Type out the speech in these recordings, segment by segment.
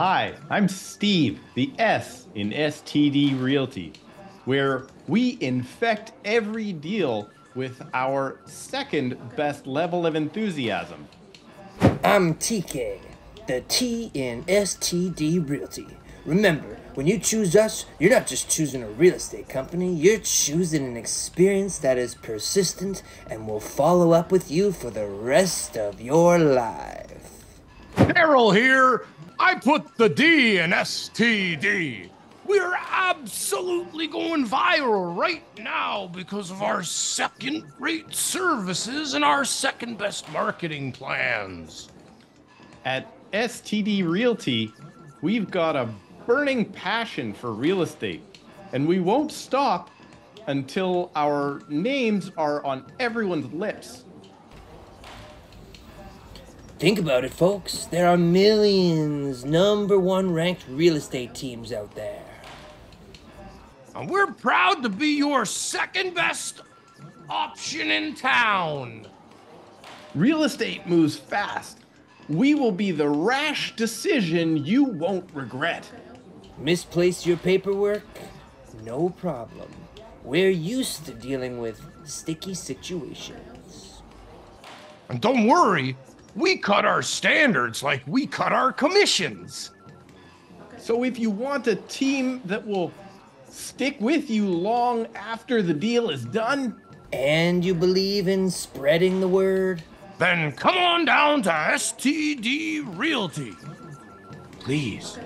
Hi, I'm Steve, the S in STD Realty, where we infect every deal with our second best level of enthusiasm. I'm TK, the T in STD Realty. Remember, when you choose us, you're not just choosing a real estate company, you're choosing an experience that is persistent and will follow up with you for the rest of your life. Darryl here. I put the D in STD. We're absolutely going viral right now because of our second-rate services and our second-best marketing plans. At STD Realty, we've got a burning passion for real estate, and we won't stop until our names are on everyone's lips. Think about it, folks. There are millions #1 ranked real estate teams out there. And we're proud to be your second-best option in town. Real estate moves fast. We will be the rash decision you won't regret. Misplace your paperwork? No problem. We're used to dealing with sticky situations. And don't worry, we cut our standards like we cut our commissions. So if you want a team that will stick with you long after the deal is done, and you believe in spreading the word, then come on down to STD Realty. Please,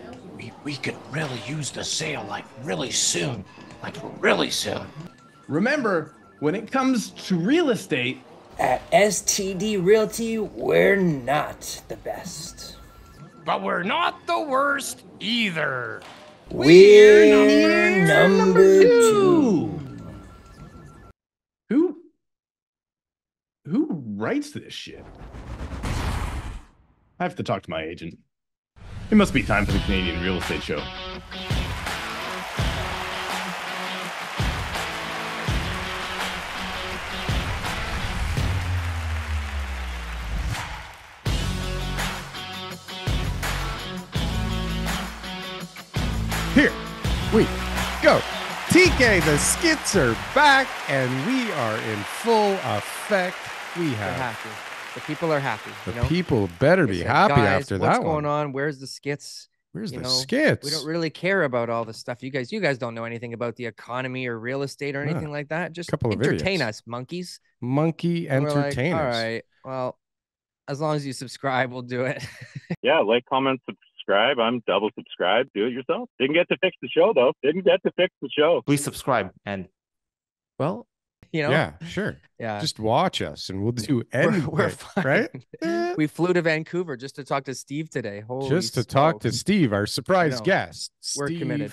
we could really use the sale like really soon. Remember, when it comes to real estate, at STD Realty, we're not the best. But we're not the worst either. We're number two. Who writes this shit? I have to talk to my agent. It must be time for the Canadian Real Estate Show. Here we go. TK, the skits are back, and we are in full effect. They're happy. The people are happy. The people better be happy after that one. What's going on? Where's the skits? Where's the skits? We don't really care about all the stuff. You guys don't know anything about the economy or real estate or anything like that. Just entertain us, monkeys. Monkey entertainers. All right. Well, as long as you subscribe, we'll do it. Yeah, like, comment, subscribe. I'm double subscribed. Do it yourself. Didn't get to fix the show, though. Please subscribe. And, well, yeah, sure. Yeah. Just watch us and we'll do anything, we're fine. Right? We flew to Vancouver just to talk to Steve today. Just to talk to Steve, our surprise guest. We're committed.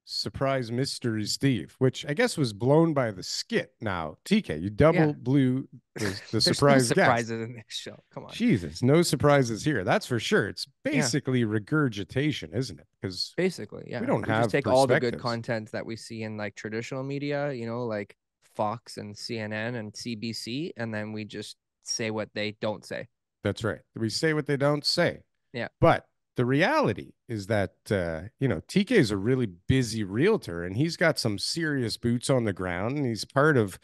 Surprise mystery Steve, which I guess was blown by the skit. Now, TK, you blew the surprise no surprises guest. in this show. Come on. Jesus, no surprises here. That's for sure. It's basically regurgitation, isn't it? Because basically, yeah. We don't have just take all the good content that we see in like traditional media, like Fox and CNN and CBC, and then we just say what they don't say. That's right. We say what they don't say. Yeah. But the reality is that, TK is a really busy realtor, and he's got some serious boots on the ground, and he's part of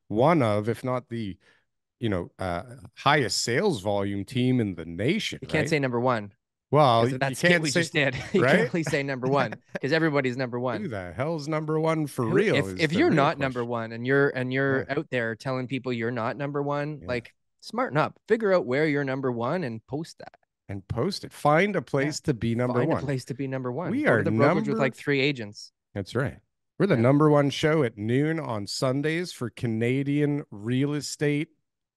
one of, if not the, highest sales volume team in the nation. You can't say number one. Well, that's you can't we say, just did. You can't really say number one because everybody's number one. Who the hell's number one for real? If you're not number one and you're out there telling people you're not number one, like smarten up, figure out where you're number one and post that. And post it. Find a place to be number one. Find a place to be number one. We are the brokerage with like 3 agents. That's right. We're the number one show at noon on Sundays for Canadian real estate,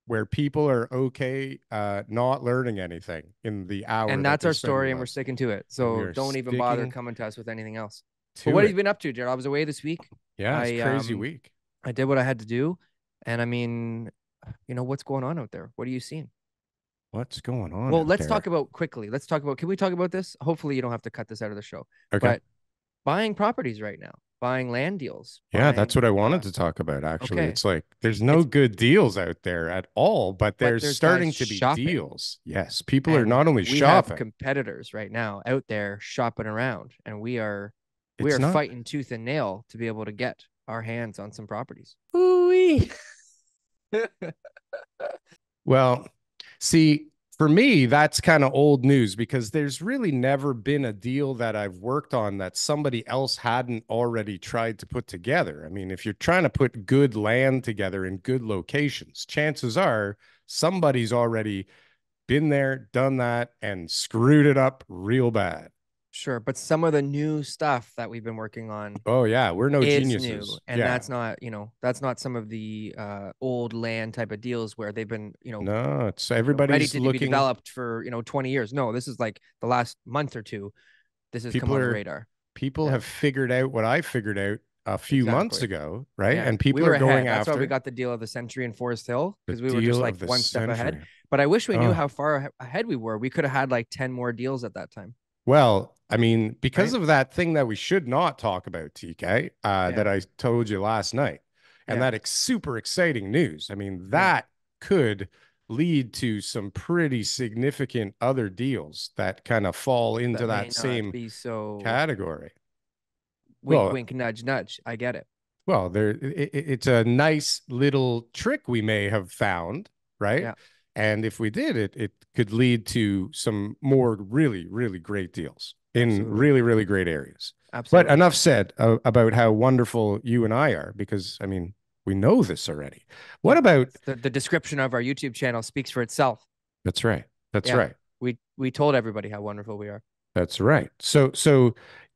where people are okay not learning anything in the hour. And that's our story, and we're sticking to it. So don't even bother coming to us with anything else. But what have you been up to, Jared? I was away this week. Yeah, it's a crazy week. I did what I had to do. And I mean, what's going on out there? What are you seeing? What's going on? Well, let's talk about quickly. Can we talk about this? Hopefully you don't have to cut this out of the show. Okay. But buying properties right now. buying land deals. Yeah, that's Buying, what I wanted to talk about, actually. okay. It's like there's no good deals out there at all, but But there's there's guys starting to be shopping. deals. Yes, people are And not only we have shopping. competitors right now out there shopping around, and we are It's not. fighting tooth and nail to be able to get our hands on some properties. Ooh-wee. Well, see, for me, that's kind of old news because there's really never been a deal that I've worked on that somebody else hadn't already tried to put together. I mean, if you're trying to put good land together in good locations, chances are somebody's already been there, done that, and screwed it up real bad. Sure, but some of the new stuff that we've been working on Oh, yeah, we're no is geniuses. new, and Yeah. that's not, that's not some of the old land type of deals where they've been, No, it's ready everybody's to be looking. developed for 20 years. No, this is like the last month or two. This has come on the radar. People Yeah. have figured out what I figured out a few months Exactly. ago, right? Yeah. And people we were are going ahead. That's why we after got the deal of the century in Forest Hill, the because we were just deal like of the one step ahead. century. But I wish we knew Oh. how far ahead we were. We could have had like 10 more deals at that time. Well, I mean, because Right? of that thing that we should not talk about, TK, Yeah. that I told you last night, and Yeah. that super exciting news. I mean, that could lead to some pretty significant other deals that kind of fall into That may that not same be so category. wink, Well, wink, nudge, nudge. I get it. Well, it's a nice little trick we may have found, right? Yeah. And if we did it, it could lead to some more really, really great deals in Absolutely. really, really great areas. Absolutely. But enough said about how wonderful you and I are, because I mean, we know this already. What about the description of our YouTube channel speaks for itself. That's right. That's Yeah. right. We told everybody how wonderful we are. That's right. So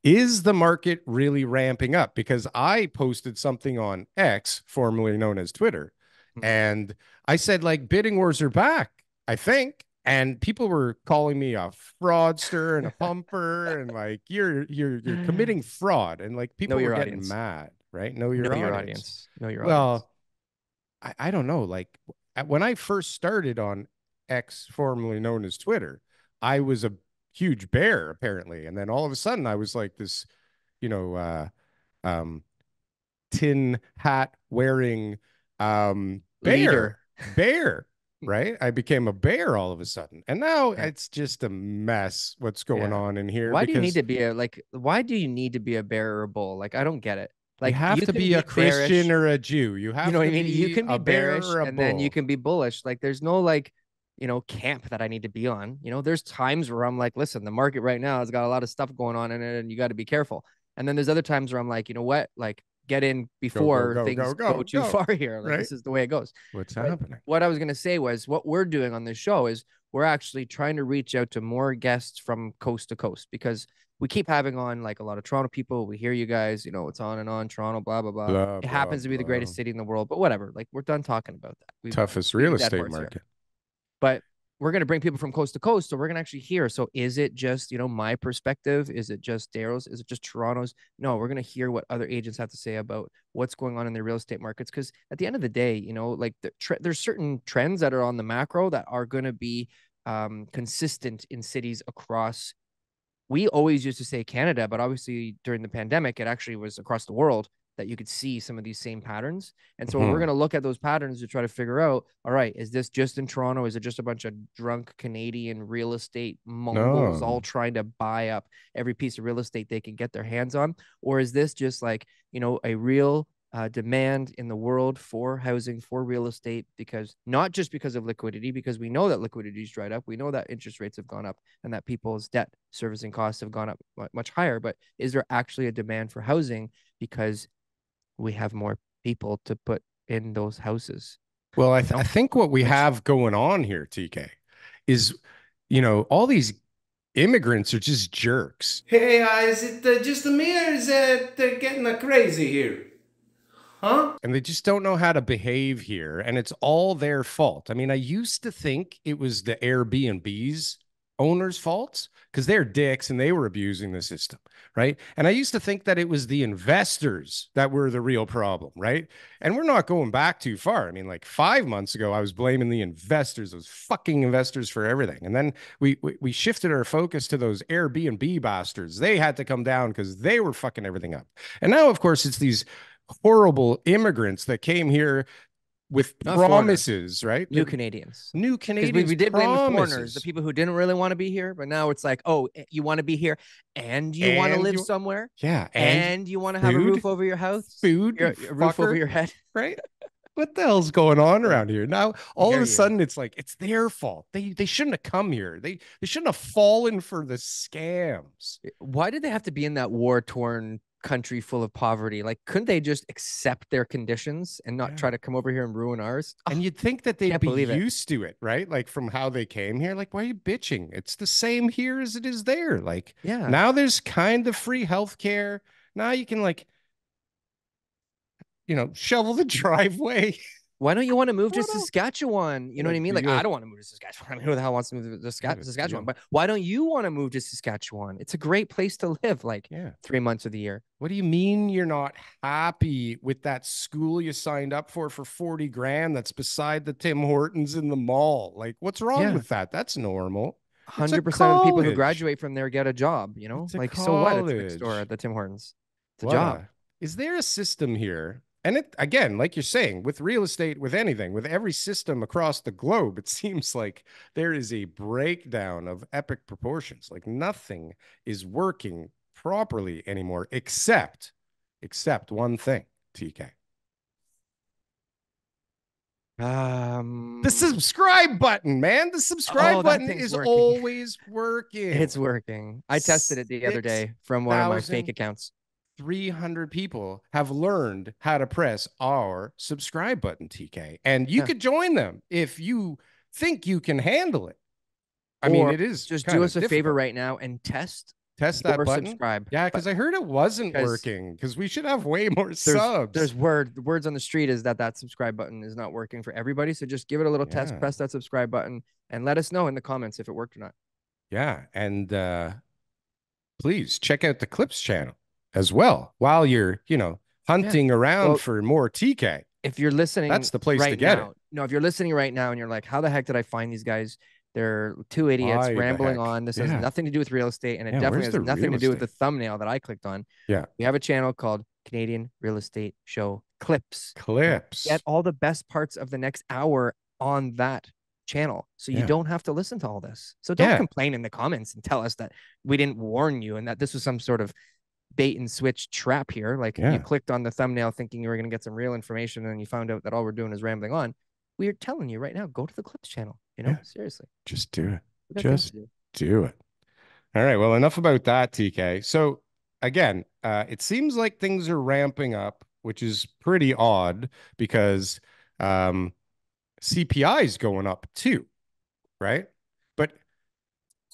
is the market really ramping up? Because I posted something on X, formerly known as Twitter, and I said like bidding wars are back, I think. And people were calling me a fraudster and a pumper and like you're committing fraud, and like people were getting audience. mad, right? Know your audience. Know your Well, audience. I don't know. Like when I first started on X, formerly known as Twitter, I was a huge bear apparently, and then all of a sudden I was like this, you know, tin hat wearing Leader. bear, right? I became a bear all of a sudden, and now it's just a mess. What's going on in here? Why do you need to be why do you need to be a bear or a bull? Like, I don't get it. Like, you have to can be a Christian bearish, or a Jew. You have you know what to I mean? You can be a bear bearish or a and bull. then you can be bullish. Like, there's no camp that I need to be on. There's times where I'm like, listen, the market right now has got a lot of stuff going on in it and you got to be careful. And then there's other times where I'm like, you know what? Like, get in before things go too far here. Like, this is the way it goes. What's happening? What I was going to say was what we're doing on this show is we're actually trying to reach out to more guests from coast to coast, because we keep having on like a lot of Toronto people. We hear you guys, it's on and on, Toronto, blah, blah, blah. It happens to be the greatest city in the world, but whatever. Like, we're done talking about that. Toughest real estate market. But we're going to bring people from coast to coast. So we're going to actually hear. So is it just, my perspective? Is it just Darryl's? Is it just Toronto's? No, we're going to hear what other agents have to say about what's going on in their real estate markets. Because at the end of the day, like there's certain trends that are on the macro that are going to be consistent in cities across. We always used to say Canada, but obviously during the pandemic, it actually was across the world that you could see some of these same patterns. And so we're going to look at those patterns to try to figure out, all right, is this just in Toronto? Is it just a bunch of drunk Canadian real estate mongols all trying to buy up every piece of real estate they can get their hands on? Or is this just like, a real demand in the world for housing, for real estate, because not just because of liquidity, because we know that liquidity is dried up. We know that interest rates have gone up and that people's debt servicing costs have gone up much higher. But is there actually a demand for housing because we have more people to put in those houses? Well, I think what we have going on here, TK, is, all these immigrants are just jerks. Hey, is it just me, or is it getting crazy here? Huh? And they just don't know how to behave here, and it's all their fault. I mean, I used to think it was the Airbnbs owners' faults because they're dicks and they were abusing the system, right? And I used to think that it was the investors that were the real problem, right? And we're not going back too far. I mean, like 5 months ago, I was blaming the investors, those fucking investors, for everything. And then we shifted our focus to those Airbnb bastards. They had to come down because they were fucking everything up. And now, of course, it's these horrible immigrants that came here with Not promises, right? New Canadians. New Because Canadians. we did blame the foreigners, promises. the people who didn't really want to be here, but now it's like, oh, you want to be here and you want to And live you- somewhere, Yeah. and you want to have a food, roof over your house, food, a you roof over fucker. your head. Right? What the hell's going on around here? Now, all of hear a you. sudden, it's like it's their fault. They shouldn't have come here. They shouldn't have fallen for the scams. Why did they have to be in that war-torn country full of poverty? Like, couldn't they just accept their conditions and not try to come over here and ruin ours? And you'd think that they'd can't be believe it. used to it, right? Like from how they came here. Like, why are you bitching? It's the same here as it is there. Like, Yeah. now there's kind of free healthcare. Now you can like, shovel the driveway. Why don't you want to move to Why don't- Saskatchewan? You know what I mean? Like, I don't want to move to Saskatchewan. I mean, who the hell wants to move to Saskatchewan? But why don't you want to move to Saskatchewan? It's a great place to live, like 3 months of the year. What do you mean you're not happy with that school you signed up for 40 grand that's beside the Tim Hortons in the mall? Like, what's wrong with that? That's normal. 100% of the people who graduate from there get a job, you know? Like, so what? It's next door at the Tim Hortons. It's a job. Is there a system here? And it, again, like you're saying, with real estate, with anything, with every system across the globe, it seems like there is a breakdown of epic proportions. Like nothing is working properly anymore, except one thing, TK. The subscribe button, man. The subscribe button is always working. It's working. I tested it the other day from one of my fake accounts. 300 people have learned how to press our subscribe button, TK, and you could join them if you think you can handle it. I mean, it is just do us a favor right now and test that button. Subscribe. Yeah, because I heard it wasn't working, because we should have way more subs. There's words on the street is that subscribe button is not working for everybody. So just give it a little test, press that subscribe button, and let us know in the comments if it worked or not. Yeah, and please check out the Clips channel as well while you're, hunting around for more TK. If you're listening, that's the place to get it. No, if you're listening right now and you're like, how the heck did I find these guys? They're two idiots rambling on. This has nothing to do with real estate, and it definitely has nothing to do with the thumbnail that I clicked on. Yeah. We have a channel called Canadian Real Estate Show Clips. Clips. Get all the best parts of the next hour on that channel, so you don't have to listen to all this. So don't complain in the comments and tell us that we didn't warn you and that this was some sort of bait and switch trap here. Like you clicked on the thumbnail thinking you were going to get some real information, and you found out that all we're doing is rambling on. We're telling you right now, go to the Clips channel. Seriously, just do it. Just do it. All right. Well, enough about that, TK. So again, it seems like things are ramping up, which is pretty odd because CPI is going up too, right? But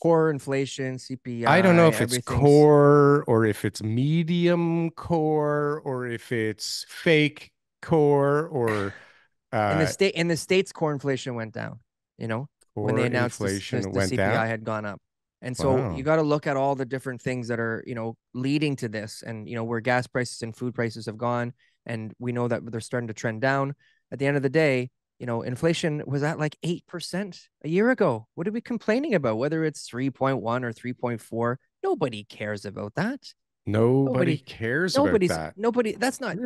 core inflation, CPI. I don't know if it's core or if it's medium core or if it's fake core or in the States, core inflation went down, when they announced the CPI had gone up. And so you got to look at all the different things that are, leading to this, and, where gas prices and food prices have gone. And we know that they're starting to trend down. At the end of the day, inflation was at like 8% a year ago. What are we complaining about? Whether it's 3.1 or 3.4, nobody cares about that. Nobody cares about that. That's not,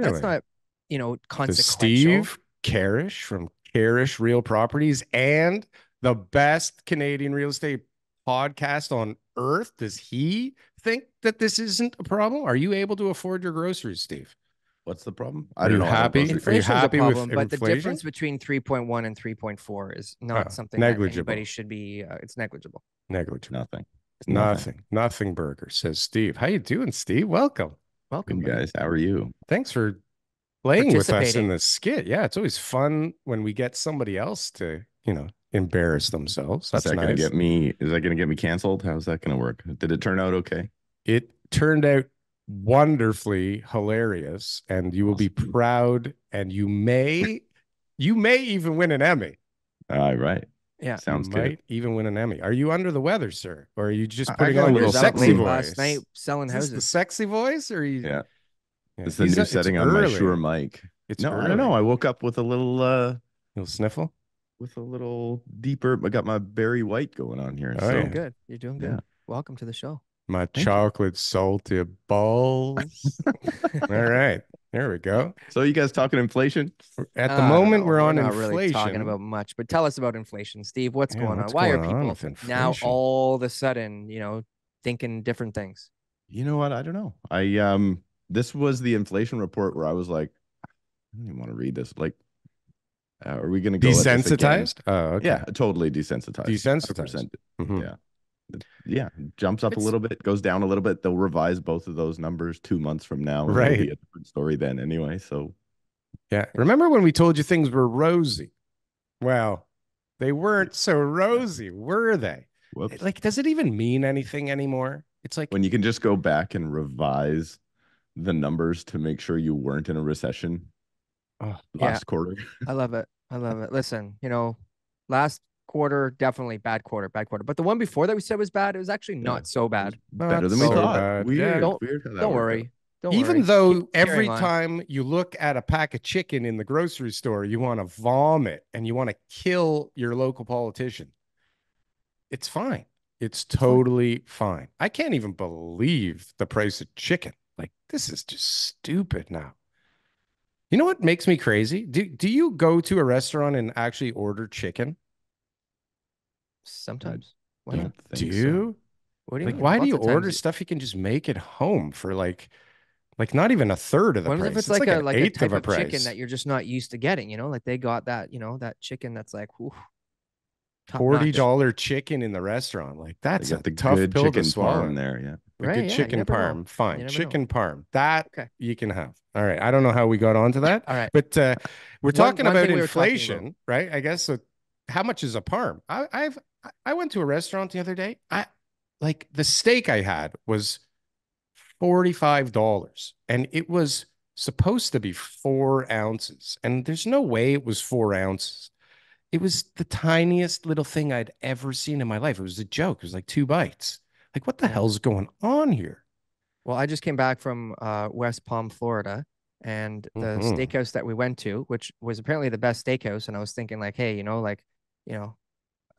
consequential. Does Steve Karrasch from Karrasch Real Properties and the best Canadian real estate podcast on earth, does he think that this isn't a problem? Are you able to afford your groceries, Steve? What's the problem? I don't know. Are you happy with inflation? But the difference between 3.1 and 3.4 is not something negligible. That anybody should be. It's negligible. Negligible. Nothing. Burger, says Steve. How you doing, Steve? Welcome, you guys. How are you? Thanks for playing with us in the skit. Yeah, it's always fun when we get somebody else to, embarrass themselves. That's nice. Is that gonna get me canceled? How's that gonna work? Did it turn out okay? It turned out wonderfully hilarious, and you will be proud, and you may even win an Emmy. All right. Yeah. Sounds you good. might even win an Emmy. Are you under the weather, sir? Or are you just I putting got a on your little sexy something. voice? Last night selling Is this the houses. sexy voice, or are you? Yeah. Yeah. It's the new setting on my Shure mic. It's No, early. I don't know. I woke up with a little You'll sniffle. with a little deeper. I got my Barry White going on here. Oh, so You're yeah. good. You're doing good. Yeah. Welcome to the show. My Thank you. chocolate salty balls. All right. There we go. So you guys talking inflation? At the I don't moment, know. we're on not inflation. really talking about much, but tell us about inflation, Steve. What's going on? Why are people with now inflation? all of a sudden, thinking different things? You know what? I don't know. This was the inflation report where I was like, I don't even want to read this. Like, are we going to go at this again? Desensitized? Oh, okay. Yeah, totally desensitized. Desensitized. 100%. Yeah. Yeah. Jumps up a little bit, goes down a little bit. They'll revise both of those numbers 2 months from now. And Right. It'll be a different story then anyway. So Yeah. Remember when we told you things were rosy? Well, they weren't so rosy, were they? whoops. Like, does it even mean anything anymore? It's like When you can just go back and revise the numbers to make sure you weren't in a recession last quarter. I love it. I love it. Listen, last quarter, definitely bad quarter. But the one before that we said was bad, it was actually not so bad. Better than we so thought. bad. Weird. Don't, Weird how that don't worked worry. out. Don't Even worry. though Keep every carrying on. time you look at a pack of chicken in the grocery store, you want to vomit and you want to kill your local politician. It's fine. It's totally fine. I can't even believe the price of chicken. Like, this is just stupid now. You know what makes me crazy? Do you go to a restaurant and actually order chicken? Sometimes. Why I not? don't think Do so. you? What do you Like, mean? why do Lots you of times order stuff you can just make at home for like not even a third of the What price? if it's like a an like a eighth type of a of price. chicken that you're just not used to getting? Like they got that, that chicken that's like, whew, top notch. $40 chicken in the restaurant. Like, that's They a got the tough good pill to chicken swallow. parm there. Yeah. The Right, good yeah, you chicken never know. parm. Fine. You never Chicken parm. That Okay. you can have. All right. I don't know how we got onto that. All right. But we're talking one about thing we were talking inflation, right? I guess. So how much is a parm? I went to a restaurant the other day. Like the steak I had was $45 and it was supposed to be 4 ounces. And there's no way it was 4 ounces. It was the tiniest little thing I'd ever seen in my life. It was a joke. It was like 2 bites. Like, what the hell's going on here? Well, I just came back from West Palm, Florida, and the steakhouse that we went to, which was apparently the best steakhouse, and I was thinking like, hey, I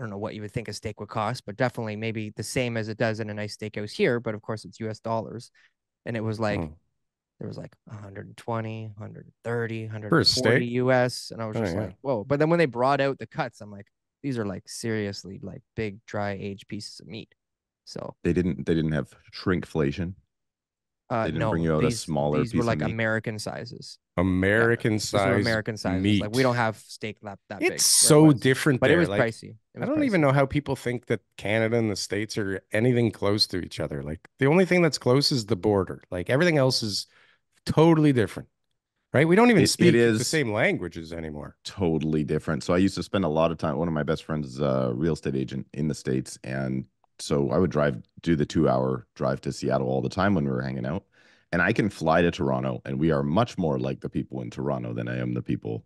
don't know what you would think a steak would cost, but definitely maybe the same as it does in a nice steakhouse here, but of course it's US dollars. And it was like there was like 120, 130, 140 US. And I was just like, whoa. But then when they brought out the cuts, I'm like, these are like seriously like big dry aged pieces of meat. So they didn't have shrinkflation. They didn't bring you out a smaller these piece were like of meat. American sizes. American These were size American sizes. meat. Like we don't have steak that big. It's so different But there. it was like, pricey. I don't even know how people think that Canada and the States are anything close to each other. Like the only thing that's close is the border. Like everything else is totally different, right? We don't even speak the same languages anymore. Totally different. So I used to spend a lot of time. One of my best friends is a real estate agent in the States. And so I would do the 2-hour drive to Seattle all the time when we were hanging out. And I can fly to Toronto, and we are much more like the people in Toronto than I am the people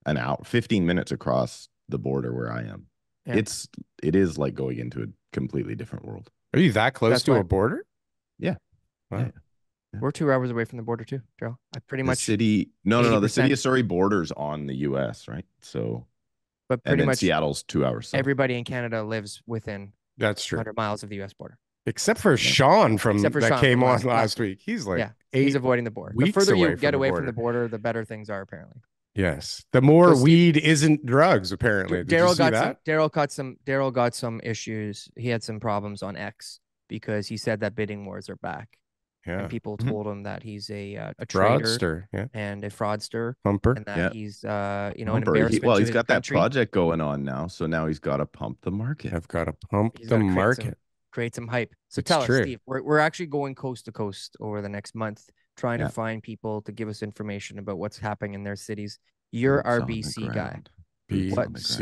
an hour, 15 minutes across the border where I am. Yeah. It is like going into a completely different world. Are you that close to a border? Yeah. Wow. Yeah. We're 2 hours away from the border too, Darryl. I pretty much city. No. The city of Surrey borders on the U.S., right? So, but pretty much Seattle's 2 hours. South. Everybody in Canada lives within that's true 100 miles of the U.S. border. Except for Sean that came on last week. He's like, he's avoiding the border. The further you get away from the border, the better things are apparently. Yes, the more weed isn't drugs. Apparently, Darryl got some issues. He had some problems on X because he said that bidding wars are back. Yeah, and people told him that he's a traitor and a fraudster, humper, and that he's an humper. embarrassment. He's got that project going on now, so now he's got to pump the market. I've got to pump the market. Create some hype. So tell us, Steve, we're actually going coast to coast over the next month, trying to find people to give us information about what's happening in their cities. You're our BC guy.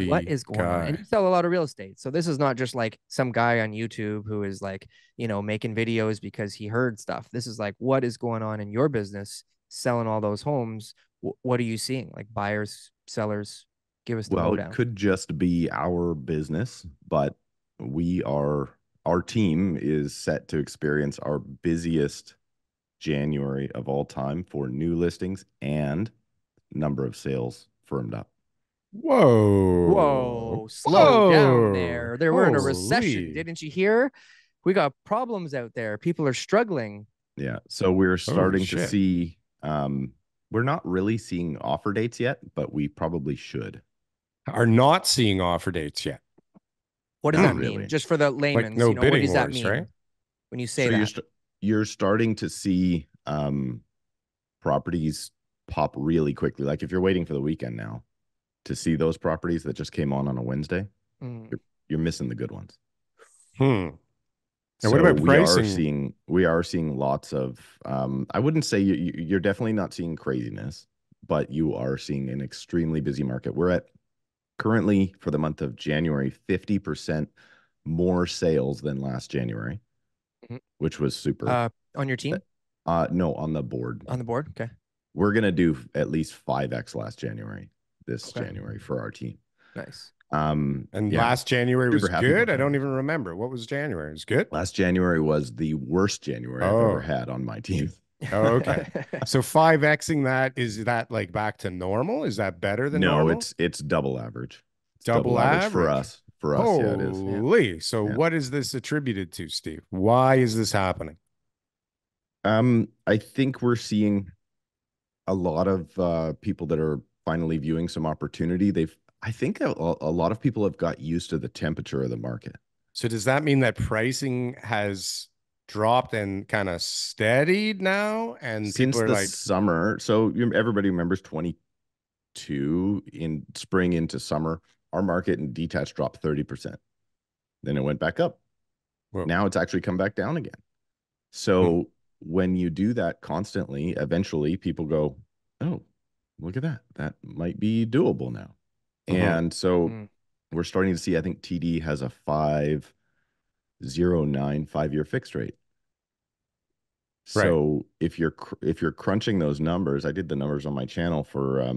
What is going on? And you sell a lot of real estate. So this is not just like some guy on YouTube who is like, making videos because he heard stuff. This is like, what is going on in your business, selling all those homes? What are you seeing? Like buyers, sellers? Give us the Well, it lowdown. could just be our business, but our team is set to experience our busiest January of all time for new listings and number of sales firmed up. Whoa, slow down there. We're in a recession. Holy. Didn't you hear? We got problems out there. People are struggling. Yeah. So we're starting to shit. see, we're not really seeing offer dates yet, but we probably should. Are not seeing offer dates yet. What does Not that really. mean? Just for the layman's, no what bidding does that wars, mean right? when you say So that? you're starting to see properties pop really quickly. Like if you're waiting for the weekend now to see those properties that just came on a Wednesday, you're missing the good ones. And so what about pricing? we are seeing lots of I wouldn't say you're definitely not seeing craziness, but you are seeing an extremely busy market. We're at currently for the month of January 50% more sales than last January, which was super. On your team? No, on the board. On the board? Okay. We're gonna do at least 5x this January for our team. Nice. And last January was good. I don't even remember. What was January? It was good. Last January was the worst January I've ever had on my team. Oh, okay. So 5xing that, is that like back to normal? Is that better than normal? No, it's double average. It's double average for us. For us, yeah, it is. Holy. So what is this attributed to, Steve? Why is this happening? I think we're seeing a lot of people that are finally viewing some opportunity. I think a lot of people have got used to the temperature of the market. So does that mean that pricing has dropped and kind of steadied now? And since people are the like summer, so everybody remembers 22 in spring into summer, our market in detached dropped 30%. Then it went back up. Whoa. Now it's actually come back down again. So when you do that constantly, eventually people go, oh, look at that. That might be doable now. And so we're starting to see, I think TD has a 5.09 5-year fixed rate. So if you're crunching those numbers, I did the numbers on my channel for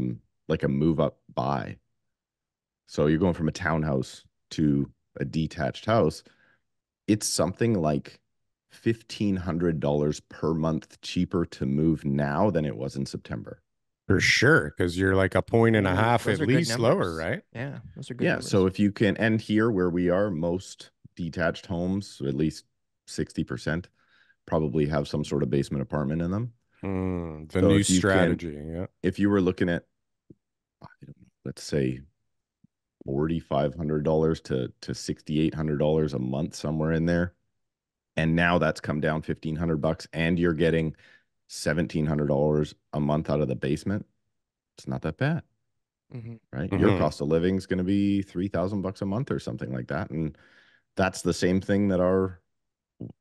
like a move up buy. So you're going from a townhouse to a detached house. It's something like $1,500 per month cheaper to move now than it was in September. For sure, because you're like a point and a half at least lower, right? Yeah, those are good numbers. So if you can, and here where we are, most detached homes, at least 60%, probably have some sort of basement apartment in them. The new strategy, If you were looking at, let's say, $4,500 to $6,800 a month, somewhere in there, and now that's come down $1,500, and you're getting $1,700 a month out of the basement, it's not that bad, right? Your cost of living is going to be $3,000 a month or something like that, and that's the same thing that our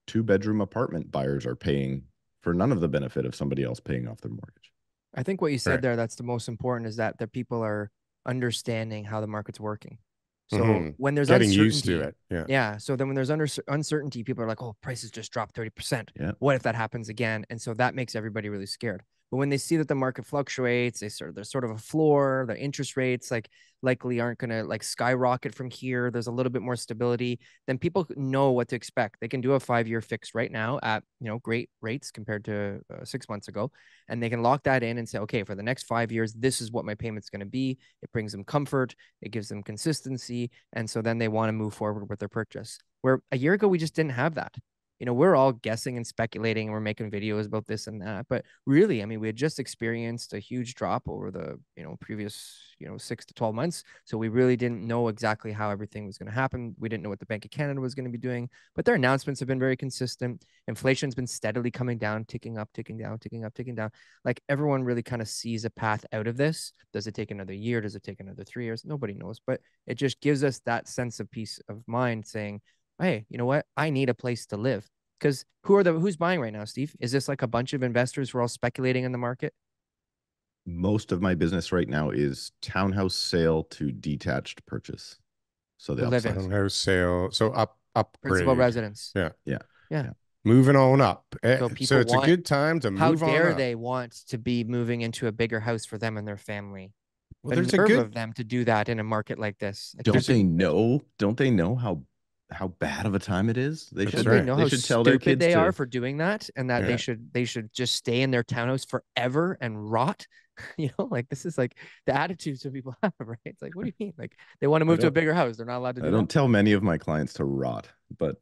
2-bedroom apartment buyers are paying for none of the benefit of somebody else paying off their mortgage. I think what you said there, that's the most important, is that the people are understanding how the market's working. So when there's getting uncertainty, used to it, yeah. So then when there's uncertainty, people are like, "Oh, prices just dropped 30%. What if that happens again?" And so that makes everybody really scared. But when they see that the market fluctuates, there's sort of a floor. The interest rates likely aren't going to like skyrocket from here. There's a little bit more stability. Then people know what to expect. They can do a 5-year fix right now at great rates compared to 6 months ago, and they can lock that in and say, okay, for the next 5 years, this is what my payment's going to be. It brings them comfort. It gives them consistency, and so then they want to move forward with their purchase. Where a year ago we just didn't have that. We're all guessing and speculating, and we're making videos about this and that. But really, I mean, we had just experienced a huge drop over the, previous, 6 to 12 months. So we really didn't know exactly how everything was going to happen. We didn't know what the Bank of Canada was going to be doing, but their announcements have been very consistent. Inflation's been steadily coming down, ticking up, ticking down, ticking up, ticking down. Like everyone really kind of sees a path out of this. Does it take another year? Does it take another 3 years? Nobody knows, but it just gives us that sense of peace of mind saying, hey, you know what? I need a place to live. Because who's buying right now, Steve? Is this like a bunch of investors who are all speculating in the market? Most of my business right now is townhouse sale to detached purchase. So the townhouse sale, so upgrade. Principal residence. Yeah. Moving on up. So it's a good time to move on up. How dare they want to be moving into a bigger house for them and their family? the nerve of them to do that in a market like this. Like, don't they know? Don't they know how bad of a time it is? They should. They know they how should tell their stupid kids they are for doing that, and that they should just stay in their townhouse forever and rot. You know, like this is like the attitudes that people have, right? It's like, what do you mean? Like they want to move to a bigger house, they're not allowed to do I that. don't tell many of my clients to rot, but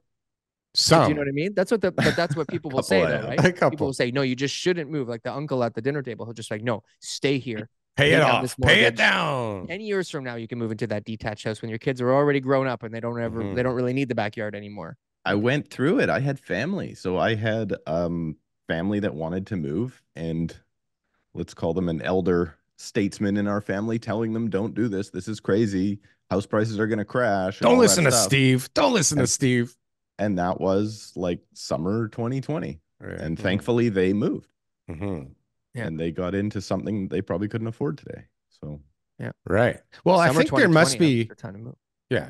some. Do you know what I mean? That's what but that's what people will say, though, right? People will say, no, you just shouldn't move. Like the uncle at the dinner table, he'll just like, no, stay here. Pay it off. Pay it down. 10 years from now, you can move into that detached house when your kids are already grown up and they don't really need the backyard anymore. I went through it. I had family. So I had family that wanted to move, and let's call them an elder statesman in our family telling them, don't do this. This is crazy. House prices are going to crash. Don't listen to Steve. Don't listen to Steve. And that was like summer 2020. And thankfully they moved. And they got into something they probably couldn't afford today. So, yeah. Right. Well, I think there must be time to move. Yeah.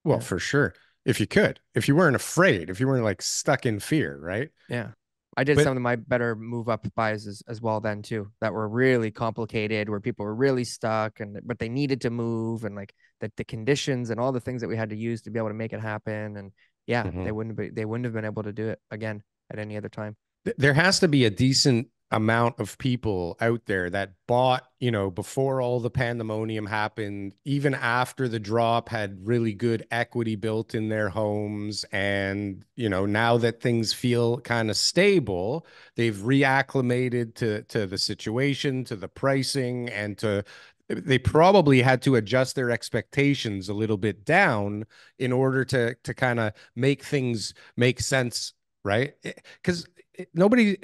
Well, for sure. If you could, if you weren't afraid, if you weren't like stuck in fear, right? Yeah. I did some of my better move up buys as well then too, that were really complicated, where people were really stuck but they needed to move, and like the conditions and all the things that we had to use to be able to make it happen. And they wouldn't have been able to do it again at any other time. There has to be a decent amount of people out there that bought, you know, before all the pandemonium happened, even after the drop, had really good equity built in their homes. And, you know, now that things feel kind of stable, they've reacclimated to the situation, to the pricing, and they probably had to adjust their expectations a little bit down in order to kind of make things make sense, right? Because nobody's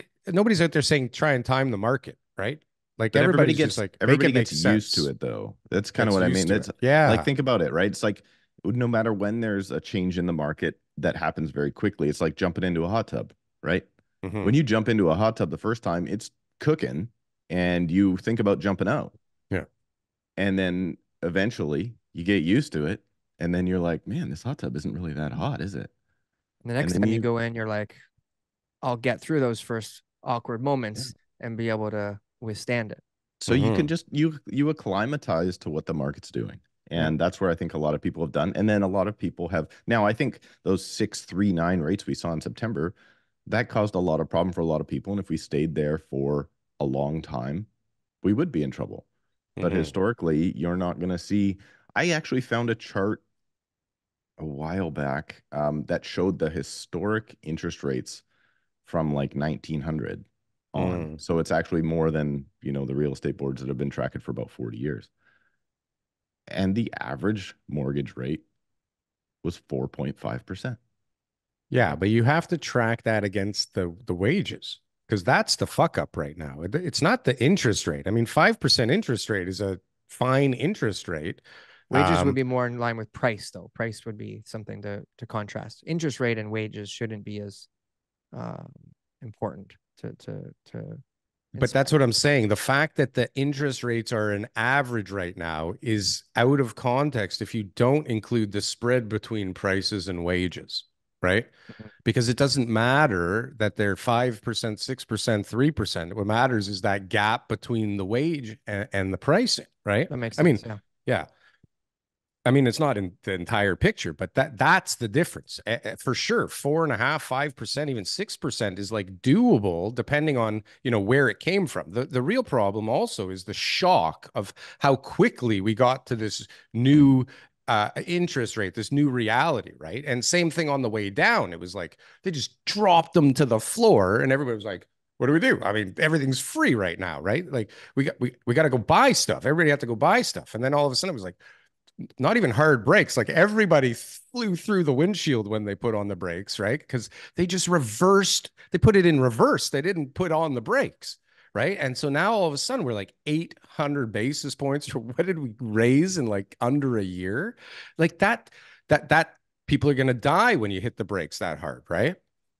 out there saying try and time the market, right? Like everybody gets used to it, though. That's kind of what I mean. It's like, think about it, right? It's like no matter when there's a change in the market that happens very quickly, it's like jumping into a hot tub, right? When you jump into a hot tub the first time, it's cooking and you think about jumping out. Yeah. And then eventually you get used to it, and then you're like, man, this hot tub isn't really that hot, is it? And the next time you go in, you're like, I'll get through those first awkward moments and be able to withstand it. So you can just you acclimatize to what the market's doing. And that's where I think a lot of people have done. And then a lot of people have now, I think those 639 rates we saw in September, that caused a lot of problem for a lot of people. And if we stayed there for a long time, we would be in trouble. But historically, you're not going to see. I actually found a chart a while back that showed the historic interest rates from like 1900 on. So it's actually more than, you know, the real estate boards that have been tracking for about 40 years. And the average mortgage rate was 4.5%. Yeah, but you have to track that against the wages, because that's the fuck up right now. It's not the interest rate. I mean, 5% interest rate is a fine interest rate. Wages would be more in line with price, though. Price would be something to contrast. Interest rate and wages shouldn't be as important to but that's what I'm saying. The fact that the interest rates are an average right now is out of context if you don't include the spread between prices and wages, right? Because it doesn't matter that they're 5%, 6%, 3%. What matters is that gap between the wage and the pricing, right? That makes sense. Yeah. I mean, it's not in the entire picture, but that's the difference for sure. 4.5%, 5%, even 6% is like doable depending on, you know, where it came from. The real problem also is the shock of how quickly we got to this new interest rate, this new reality, right? And same thing on the way down. It was like they just dropped them to the floor, and everybody was like, what do we do? I mean, everything's free right now, right? Like we got to go buy stuff. Everybody had to go buy stuff, and then all of a sudden it was like, not even hard brakes. Like everybody flew through the windshield when they put on the brakes, right? Because they just they put it in reverse. They didn't put on the brakes, right? And so now all of a sudden we're like 800 basis points, or what did we raise in like under a year? Like that people are going to die when you hit the brakes that hard, right?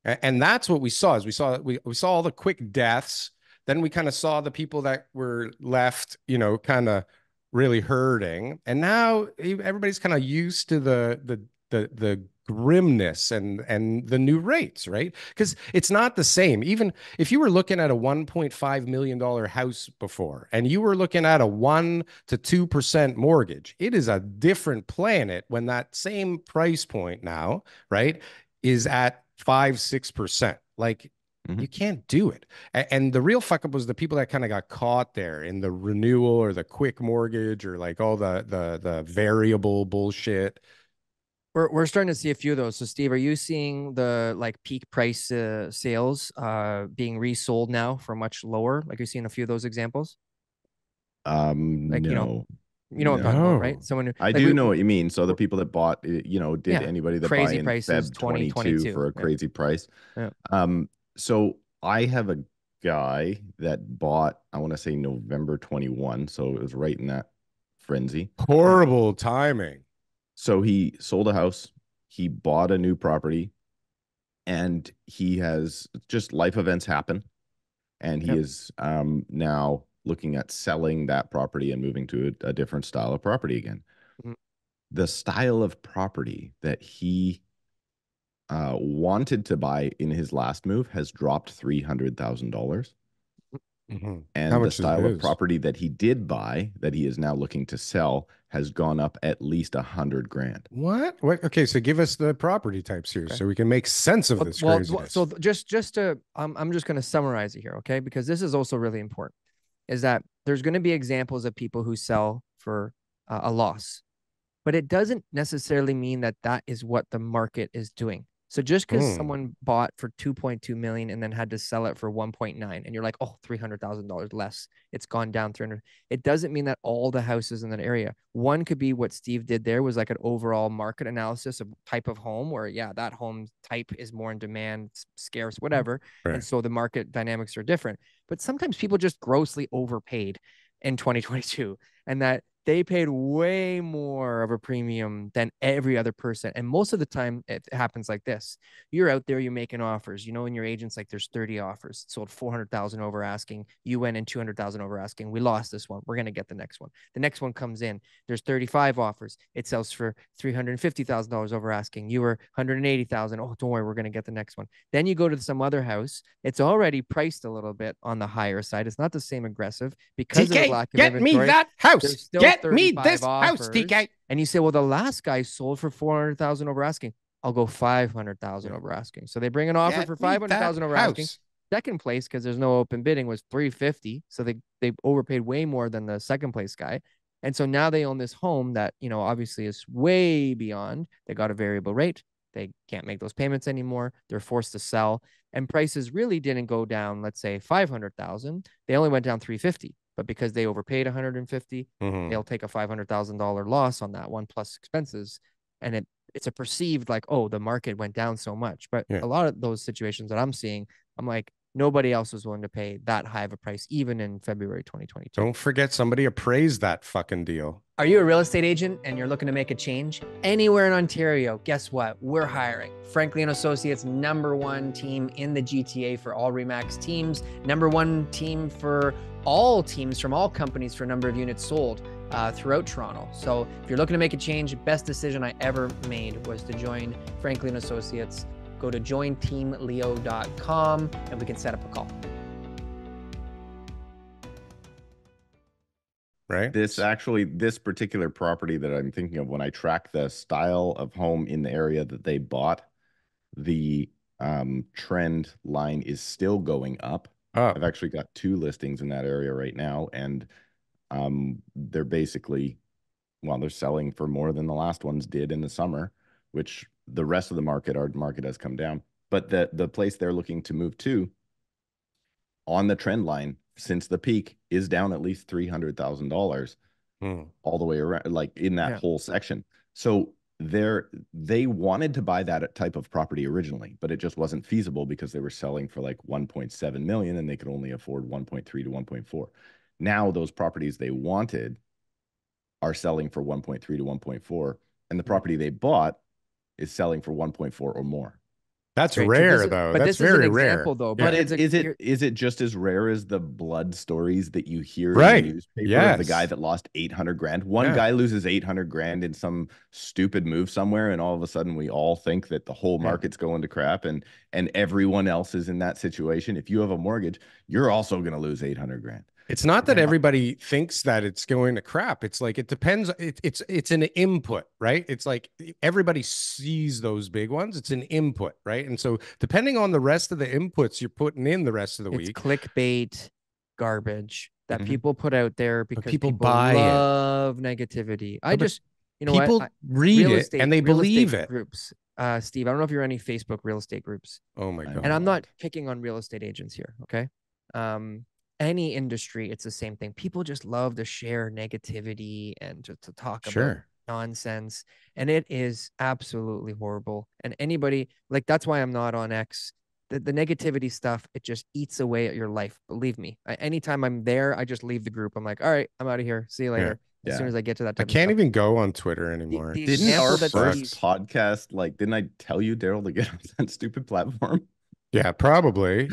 And that's what we saw. We saw all the quick deaths. Then we kind of saw the people that were left, you know, kind of really hurting, and now everybody's kind of used to the grimness and the new rates, right? Because it's not the same. Even if you were looking at a $1.5 million house before and you were looking at a 1 to 2% mortgage, it is a different planet when that same price point now, right, is at 5-6%. Like, you can't do it. And the real fuck up was the people that kind of got caught there in the renewal or the quick mortgage or like all the variable bullshit. We're starting to see a few of those. So Steve, are you seeing the like peak price sales being resold now for much lower? Like you're seeing a few of those examples? Like, No. You know what I'm talking about, right? No. Someone I like do know what you mean. So the people that bought, did yeah, anybody that buy crazy in prices, Feb 22 for a crazy price? Yeah. So I have a guy that bought, I want to say November 21, so it was right in that frenzy. Horrible timing. So he sold a house, he bought a new property, and he has just life events happen, and he is now looking at selling that property and moving to a different style of property again. Mhm. The style of property that he wanted to buy in his last move has dropped $300,000. How And the much is style of his? property that he did buy that he is now looking to sell has gone up at least 100 grand. What? Okay, so give us the property types here Okay. so we can make sense of this craziness. So just to I'm just going to summarize it here, okay? Because this is also really important. Is that there's going to be examples of people who sell for a loss, but it doesn't necessarily mean that that is what the market is doing. So just because someone bought for 2.2 million and then had to sell it for 1.9, and you're like, oh, $300,000 less, it's gone down 300. It doesn't mean that all the houses in that area. One could be what Steve did there was like an overall market analysis of type of home where, yeah, that home type is more in demand, scarce, whatever. Right. And so the market dynamics are different. But sometimes people just grossly overpaid in 2022, and that they paid way more of a premium than every other person. And most of the time it happens like this. You're out there, you're making offers, in your agent's like, there's 30 offers, sold 400,000 over asking. You went in 200,000 over asking. We lost this one. We're going to get the next one. The next one comes in. There's 35 offers. It sells for $350,000 over asking. You were 180,000. Oh, don't worry. We're going to get the next one. Then you go to some other house. It's already priced a little bit on the higher side. It's not the same aggressive because of the lack of get inventory. me that house. There's still Get me 35 this offers, house, TK. And you say, well, the last guy sold for 400,000 over asking. I'll go 500,000 over asking. So they bring an offer for 500,000 over asking. Second place, because there's no open bidding, was 350. So they overpaid way more than the second place guy. And so now they own this home that, obviously is way beyond. They got a variable rate. They can't make those payments anymore. They're forced to sell. And prices really didn't go down, let's say 500,000. They only went down 350. But because they overpaid 150, they'll take a $500,000 loss on that one plus expenses. And it's a perceived like, oh, the market went down so much. But a lot of those situations that I'm seeing, I'm like, nobody else was willing to pay that high of a price, even in February 2022. Don't forget somebody appraised that fucking deal. Are you a real estate agent and you're looking to make a change? Anywhere in Ontario, guess what? We're hiring. Franklin Associates, #1 team in the GTA for all RE/MAX teams, #1 team for all teams from all companies for number of units sold throughout Toronto. So if you're looking to make a change, best decision I ever made was to join Franklin Associates. Go to jointeamleo.com and we can set up a call. Right. This particular property that I'm thinking of, when I track the style of home in the area that they bought, the trend line is still going up. I've actually got 2 listings in that area right now, and they're basically, they're selling for more than the last ones did in the summer, which the rest of our market has come down. But the place they're looking to move to on the trend line since the peak is down at least $300,000 all the way around, like in that whole section. So they wanted to buy that type of property originally, but it just wasn't feasible because they were selling for like 1.7 million and they could only afford 1.3 to 1.4. Now those properties they wanted are selling for 1.3 to 1.4, and the property they bought is selling for 1.4 or more. That's Straight to rare this, though. but That's this is an very example rare. though. But But it's is it just as rare as the blood stories that you hear Right. in the newspaper of the guy Yes. that lost 800 grand? One Yeah. guy loses 800 grand in some stupid move somewhere, and all of a sudden we all think that the whole market's going to crap, and everyone else is in that situation. If you have a mortgage, you're also going to lose 800 grand. It's not that everybody thinks that it's going to crap. It's like it depends. It's an input, right? It's like everybody sees those big ones. It's an input, right? And so depending on the rest of the inputs you're putting in the rest of the it's week, clickbait garbage that Mhm. people put out there because people people buy it. love negativity. I but just, you know people what? read Real it estate- and they real estate believe it. Groups. Steve, I don't know if you're in any Facebook real estate groups. Oh my I'm god! And I'm not picking on real estate agents here, okay? Any industry, it's the same thing. People just love to share negativity and to talk about Sure. nonsense, and it is absolutely horrible. And anybody, like, that's why I'm not on X. The negativity stuff, it just eats away at your life. Believe me. Anytime I'm there, I just leave the group. I'm like, all right, I'm out of here. See you later. As soon as I get to that I type of can't stuff. even go on Twitter anymore. The Didn't example our that first Steve- podcast, like, didn't I tell you, Daryl, to get on that stupid platform? Yeah, probably.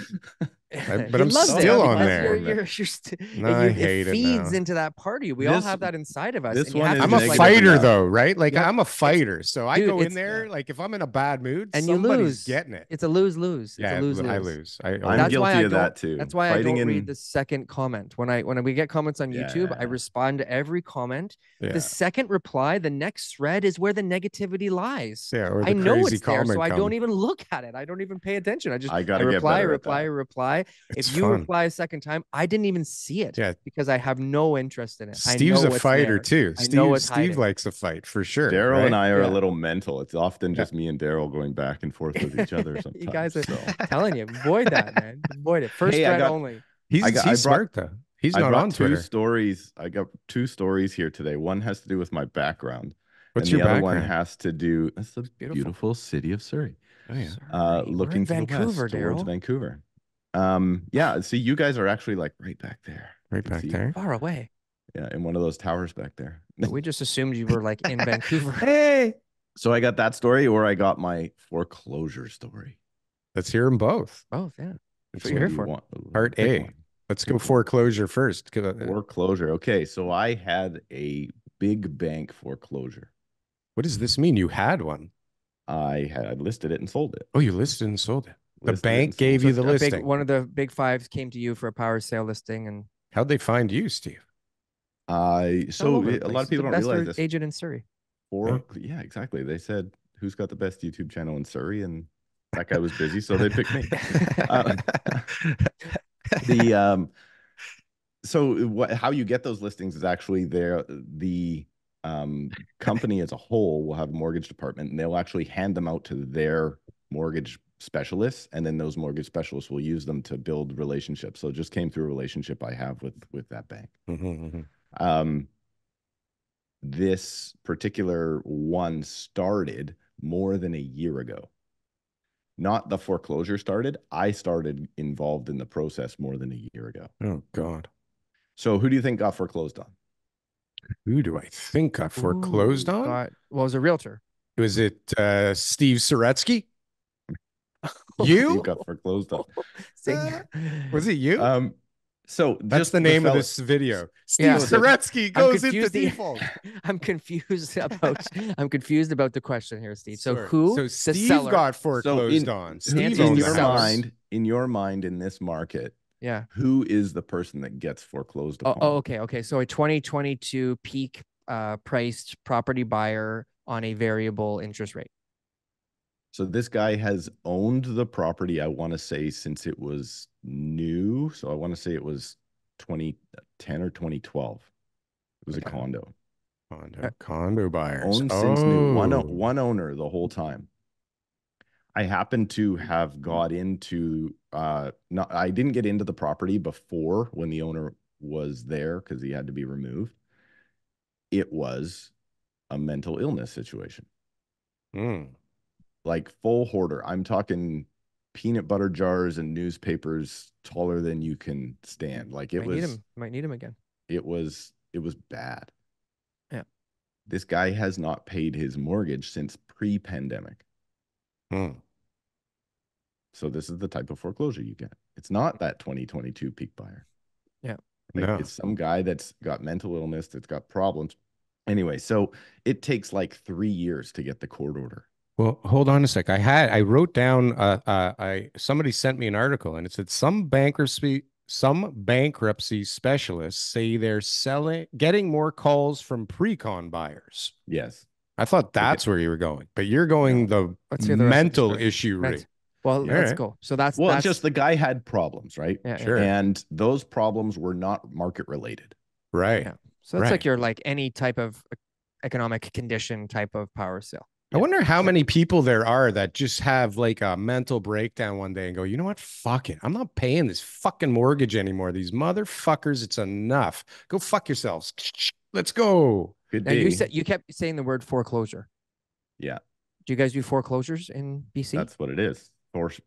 But He I'm loves still it on because there. You're I it hate it feeds now. into that part of you. We all This- have that inside of us. this and you one have is to I'm a just, like, negative fighter enough. though, right? Like Yep. I'm a fighter. So I Dude, go in it's- there, like if I'm in a bad mood, and you somebody's lose. getting it. It's a lose-lose. It's Yeah, a lose-lose. I lose. I'm That's guilty why I of that don't- too. That's why Fighting I don't in- read the second comment. When we get comments on YouTube, I Yeah. respond to every comment. Yeah. The second reply, the next thread is where the negativity lies. Yeah, or the I know crazy it's there, so comment I come. don't even look at it. I don't even pay attention. I gotta get reply, better at reply, that. reply. It's If you fun. reply a second time, I didn't even see it. Yeah. Because I have no interest in it. Steve's I know a what's fighter there. too. I know what's Steve hiding. likes a fight for sure. Daryl right? and I are Yeah. a little mental. It's often just me and Daryl going back and forth with each other sometimes. You guys are so. telling you, avoid that, man. Avoid it. First Hey, I thread got- only. He's I brought- smart though. He's I not brought on two Twitter. stories. I got two stories here today. One has to do with my background. What's and your the other one background? has to do. That's the Beautiful. beautiful city of Surrey. Oh, yeah. Sorry, we're Looking in to Vancouver, the west towards Daryl. Vancouver. Yeah. See, you guys are actually like right back there. Right I can back see you. there. Far away. Yeah, in one of those towers back there. But we just assumed you were like in Vancouver. Hey, So I got that story, or I got my foreclosure story. let's hear them both. Oh, yeah. Which what you're one here do you for. want? Part Pick A. one. Let's go foreclosure first. Foreclosure. Okay, so I had a big bank foreclosure. What does this mean? You had one. I had listed it and sold it. Oh, you listed and sold it. The Listed it bank and sold gave it. you the A big, listing. one of the big fives came to you for a power sale listing, and How'd they find you, Steve? So all over the a lot place. of The people don't best realize this. agent in Surrey. Yeah, exactly. They said, "Who's got the best YouTube channel in Surrey?" And that guy was busy, so they picked me. How you get those listings is actually the company as a whole will have a mortgage department, and they'll actually hand them out to their mortgage specialists, and then those mortgage specialists will use them to build relationships. So it just came through a relationship I have with that bank. This particular one started more than a year ago. Not the foreclosure started. I started involved in the process more than a year ago. Oh, God. So who do you think got foreclosed on? Who do I think got foreclosed Ooh, on? well, as a realtor. Was it Steve Saretsky? You You? got foreclosed on. Was it you? So That's just the name of fella- this video. Steve Yeah. Saretsky I'm goes into confused the- default. I'm confused about the question here, Steve. So Sorry. who? So the Steve seller. got foreclosed in- on. Steve in Steve owns your the house. mind, in this market, Yeah. who is the person that gets foreclosed upon? Okay. So a 2022 peak priced property buyer on a variable interest rate. So this guy has owned the property, I want to say, since it was new. So I want to say it was 2010 or 2012. It was a Okay. condo. Condo buyers. Owned since new. One owner the whole time. I happened to have got into I didn't get into the property before when the owner was there because he had to be removed. It was a mental illness situation. Like full hoarder. I'm talking peanut butter jars and newspapers taller than you can stand. Like it Might need him again. it was bad. Yeah. This guy has not paid his mortgage since pre-pandemic. So this is the type of foreclosure you get. It's not that 2022 peak buyer. Yeah. Like, No. it's some guy that's got mental illness, that's got problems. Anyway, so it takes like 3 years to get the court order. Well, hold on a sec. I wrote down somebody sent me an article and it said some bankruptcy specialists say they're getting more calls from pre-con buyers. Yes. I thought that's where you were going, but you're going the Let's hear the rest of the mental story. issue route. Well, Yeah. let's go. So that's just the guy had problems, right? Yeah, Sure. And those problems were not market related. Right. Yeah. So that's like your any type of economic condition type of power sale. I wonder how many people there are that just have like a mental breakdown one day and go, you know what? Fuck it. I'm not paying this fucking mortgage anymore. These motherfuckers, it's enough. Go fuck yourselves. Let's go. Good Now, day. you kept saying the word foreclosure. Yeah. Do you guys do foreclosures in BC? That's what it is.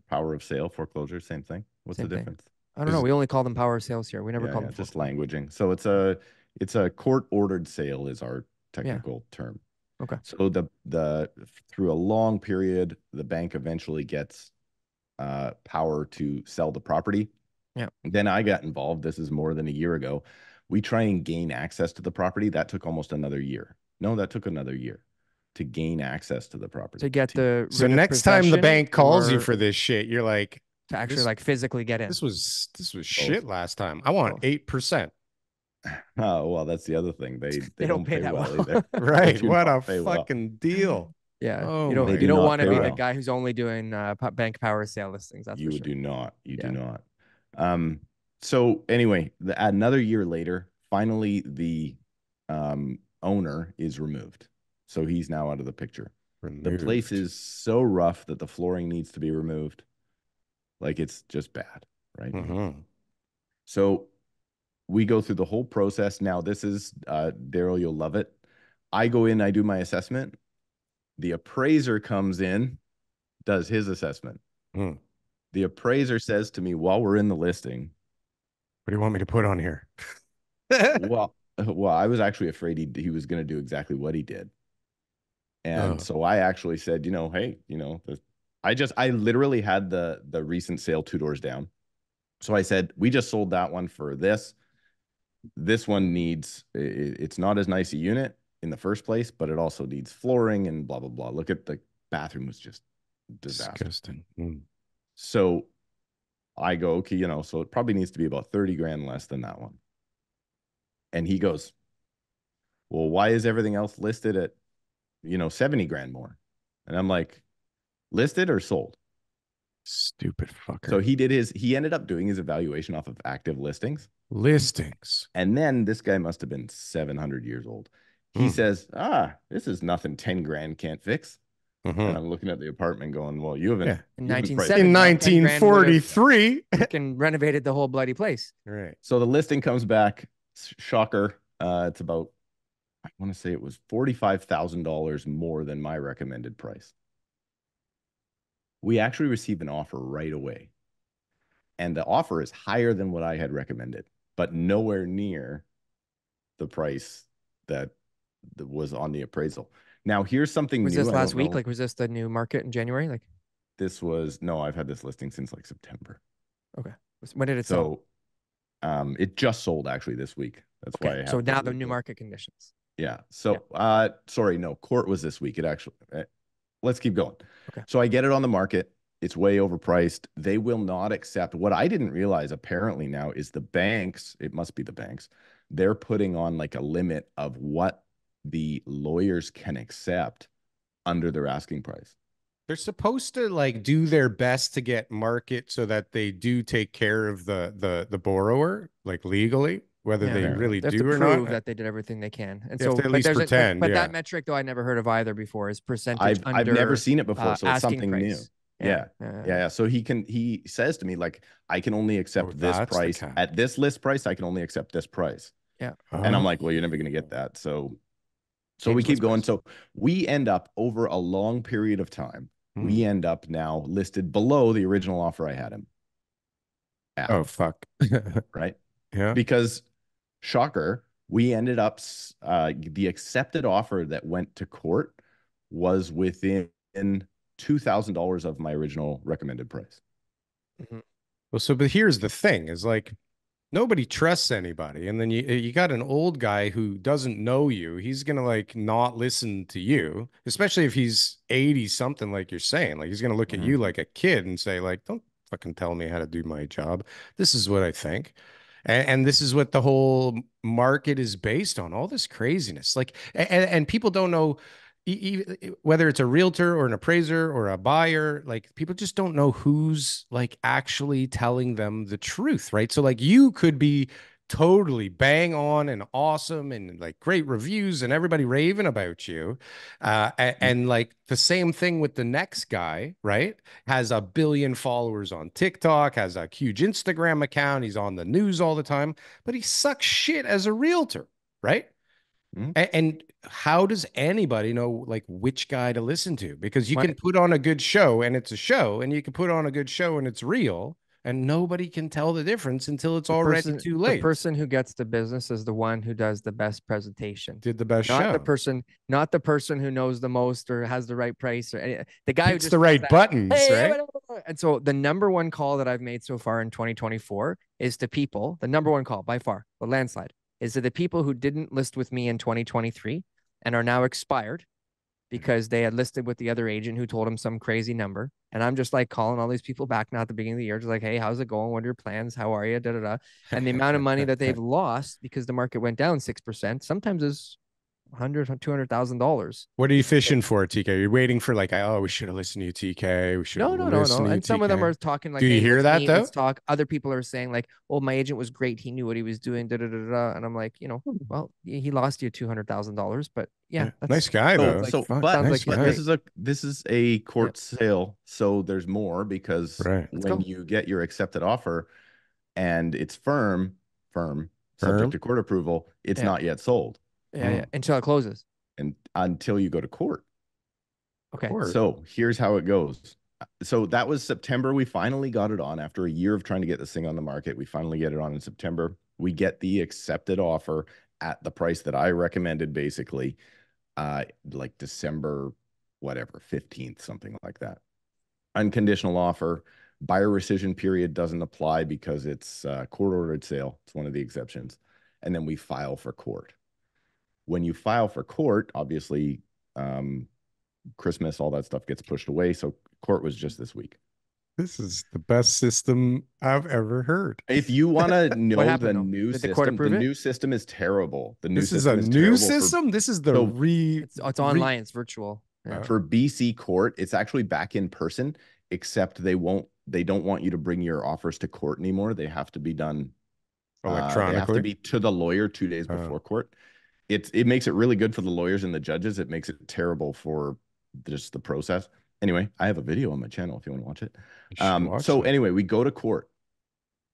Power of sale, foreclosure, same thing. What's Same the thing. difference? I don't know. We only call them power sales here. We never call them just languaging. So it's a court ordered sale is our technical term. Okay. So the through a long period, the bank eventually gets power to sell the property. Yeah. Then I got involved. This is more than a year ago. We try and gain access to the property. That took almost another year. No, that took another year to gain access to the property. To get the So next time the bank calls you for this shit, you're like, to actually like physically get in. This was shit last time. I want 8%. Oh, well, that's the other thing. They don't pay that well. either. Right. What a fucking deal. Yeah. Oh, you don't They do not want to pay be the well. guy who's only doing bank power sale listings. That's You for sure. do not. You do not. So anyway, another year later, finally the owner is removed. So he's now out of the picture. The place is so rough that the flooring needs to be removed. Like, it's just bad, right? So we go through the whole process. Now, this is, Darryl, you'll love it. I go in, I do my assessment. The appraiser comes in, does his assessment. The appraiser says to me while we're in the listing, what do you want me to put on here? well, I was actually afraid he was going to do exactly what he did. And so I actually said, hey, I literally had the recent sale 2 doors down. So I said, we just sold that one for this. This one needs, it's not as nice a unit in the first place, but it also needs flooring and blah, blah, blah. Look at the bathroom was just disaster. Disgusting. So I go, okay, so it probably needs to be about 30 grand less than that one. And he goes, well, why is everything else listed at 70 grand more? And I'm like, listed or sold? Stupid fucker. So he ended up doing his evaluation off of active listings. And then this guy must have been 700 years old. He says, this is nothing 10 grand can't fix. And I'm looking at the apartment going, well, you haven't. In in 1943. Freaking renovated the whole bloody place. Right. So the listing comes back. Shocker. It's about, I want to say it was $45,000 more than my recommended price. We actually received an offer right away. And the offer is higher than what I had recommended, but nowhere near the price that was on the appraisal. Now, here's something new. Was this last week? Like, was this the new market in January? Like, this was, no, I've had this listing since like September. Okay. When did it sell? So it just sold actually this week. That's why I have. So now the new market conditions. Yeah. So, sorry, no, court was this week. It actually, let's keep going. Okay. So I get it on the market. It's way overpriced. They will not accept. What I didn't realize apparently now is the banks, it must be the banks, they're putting on like a limit of what the lawyers can accept under their asking price. They're supposed to like do their best to get market so that they do take care of the borrower, like legally, whether they really they have do to or prove not. that they did everything they can. And They have so to at least pretend. but that metric though I never heard of either before is percentage I've never seen it before, so it's something new. price. Yeah. So he says to me, like, I can only accept this price at this list price. I can only accept this price. Yeah. And I'm like, well, you're never going to get that. So we keep going. So we end up over a long period of time. We end up now listed below the original offer I had him at. Oh, fuck. Right. Yeah. Because shocker, we ended up, the accepted offer that went to court was within $2,000 of my original recommended price. Well, so but here's the thing: is like nobody trusts anybody, and then you got an old guy who doesn't know you. He's gonna like not listen to you, especially if he's 80 something, like you're saying. Like he's gonna look at you like a kid and say, like, don't fucking tell me how to do my job. This is what I think. And this is what the whole market is based on, all this craziness. Like, and people don't know whether it's a realtor or an appraiser or a buyer, like people just don't know who's like actually telling them the truth, right? So like you could be totally bang on and awesome and like great reviews and everybody raving about you. And like the same thing with the next guy, right? Has a billion followers on TikTok, has a huge Instagram account. He's on the news all the time, but he sucks shit as a realtor, right? And how does anybody know like which guy to listen to? Because you can put on a good show and it's a show, and you can put on a good show and it's real, and nobody can tell the difference until it's already too The late. person who gets the business is the one who does the best presentation. Did the best not show. not the person who knows the most or has the right price, or the guy who Hits just the right buttons, right? And so the number one call that I've made so far in 2024 is to people, the number one call by far, the landslide, is to the people who didn't list with me in 2023 and are now expired because they had listed with the other agent who told them some crazy number. And I'm just like calling all these people back now at the beginning of the year, just like, hey, how's it going? What are your plans? How are you? Da, da, da. And the amount of money that they've lost because the market went down 6% sometimes is $100,000-$200,000. What are you fishing for, TK? You're waiting for like, oh, we should have listened to you, TK. We should have listened to you, And some of them TK. are talking like, do you hey, hear let's that meet, though? let's talk. Other people are saying like, oh, my agent was great. He knew what he was doing. Da, da, da, da. And I'm like, well, he lost you $200,000, but yeah, that's nice guy though. This is a court sale, so there's more, because when you get your accepted offer and it's firm, subject to court approval, it's not yet sold. Until it closes. And until you go to court. Okay. So here's how it goes. So that was September. We finally got it on after a year of trying to get this thing on the market. We finally get it on in September. We get the accepted offer at the price that I recommended, basically, like December, whatever, 15th, something like that. Unconditional offer. Buyer rescission period doesn't apply because it's court-ordered sale. It's one of the exceptions. And then we file for court. When you file for court, obviously, Christmas, all that stuff gets pushed away. So court was just this week. This is the best system I've ever heard. If you want to know the new system, the new system is terrible. The new system is a new system. This is the it's online. It's virtual. For BC court, it's actually back in person, except they don't want you to bring your offers to court anymore. They have to be done electronically. They have to be to the lawyer 2 days before court. It makes it really good for the lawyers and the judges. It makes it terrible for just the process. Anyway, I have a video on my channel if you want to watch it. So anyway, we go to court.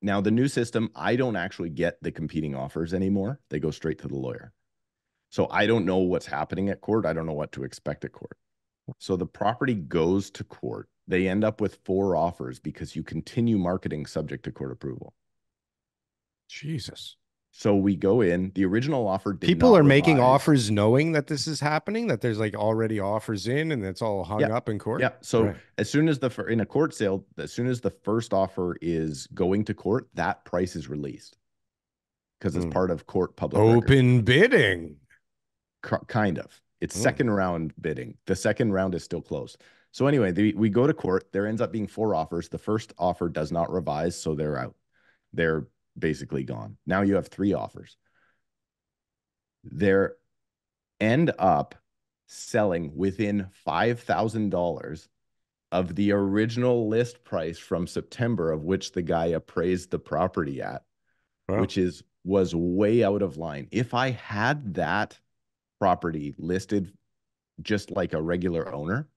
Now, the new system, I don't actually get the competing offers anymore. They go straight to the lawyer. So I don't know what's happening at court. I don't know what to expect at court. So the property goes to court. They end up with 4 offers because you continue marketing subject to court approval. Jesus. So we go in. The original offer did People are making offers knowing that this is happening, that there's like already offers in and it's all hung up in court. Yeah. So as soon as in a court sale, as soon as the first offer is going to court, that price is released because it's part of court public open bidding. Kind of. It's second round bidding. The second round is still closed. So anyway, we go to court. There ends up being 4 offers. The first offer does not revise, so they're out. They're basically gone. Now you have 3 offers. They end up selling within $5,000 of the original list price from September, of which the guy appraised the property at, which was way out of line. If I had that property listed just like a regular owner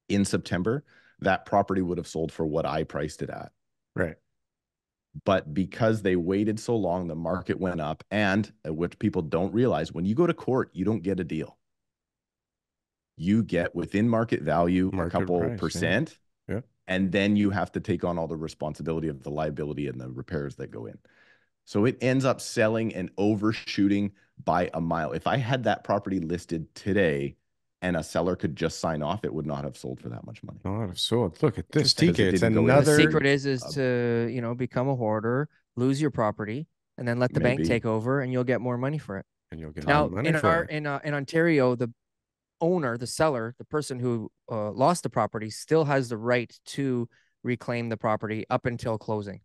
in September, that property would have sold for what I priced it at. Right. But because they waited so long, the market went up. And what people don't realize, when you go to court, you don't get a deal. You get within market value, a couple percent. Yeah. And then you have to take on all the responsibility of the liability and the repairs that go in. So it ends up selling and overshooting by a mile. If I had that property listed today and a seller could just sign off, it would not have sold for that much money. Not have sold. Look at this, Interesting. TK. Because it It's didn't go in. another. The secret is to, you know, become a hoarder, lose your property, and then let the bank Maybe. take over, and you'll get more money for it. And you'll get Now, more money in for our it. in Ontario, the owner, the seller, the person who lost the property still has the right to reclaim the property up until closing.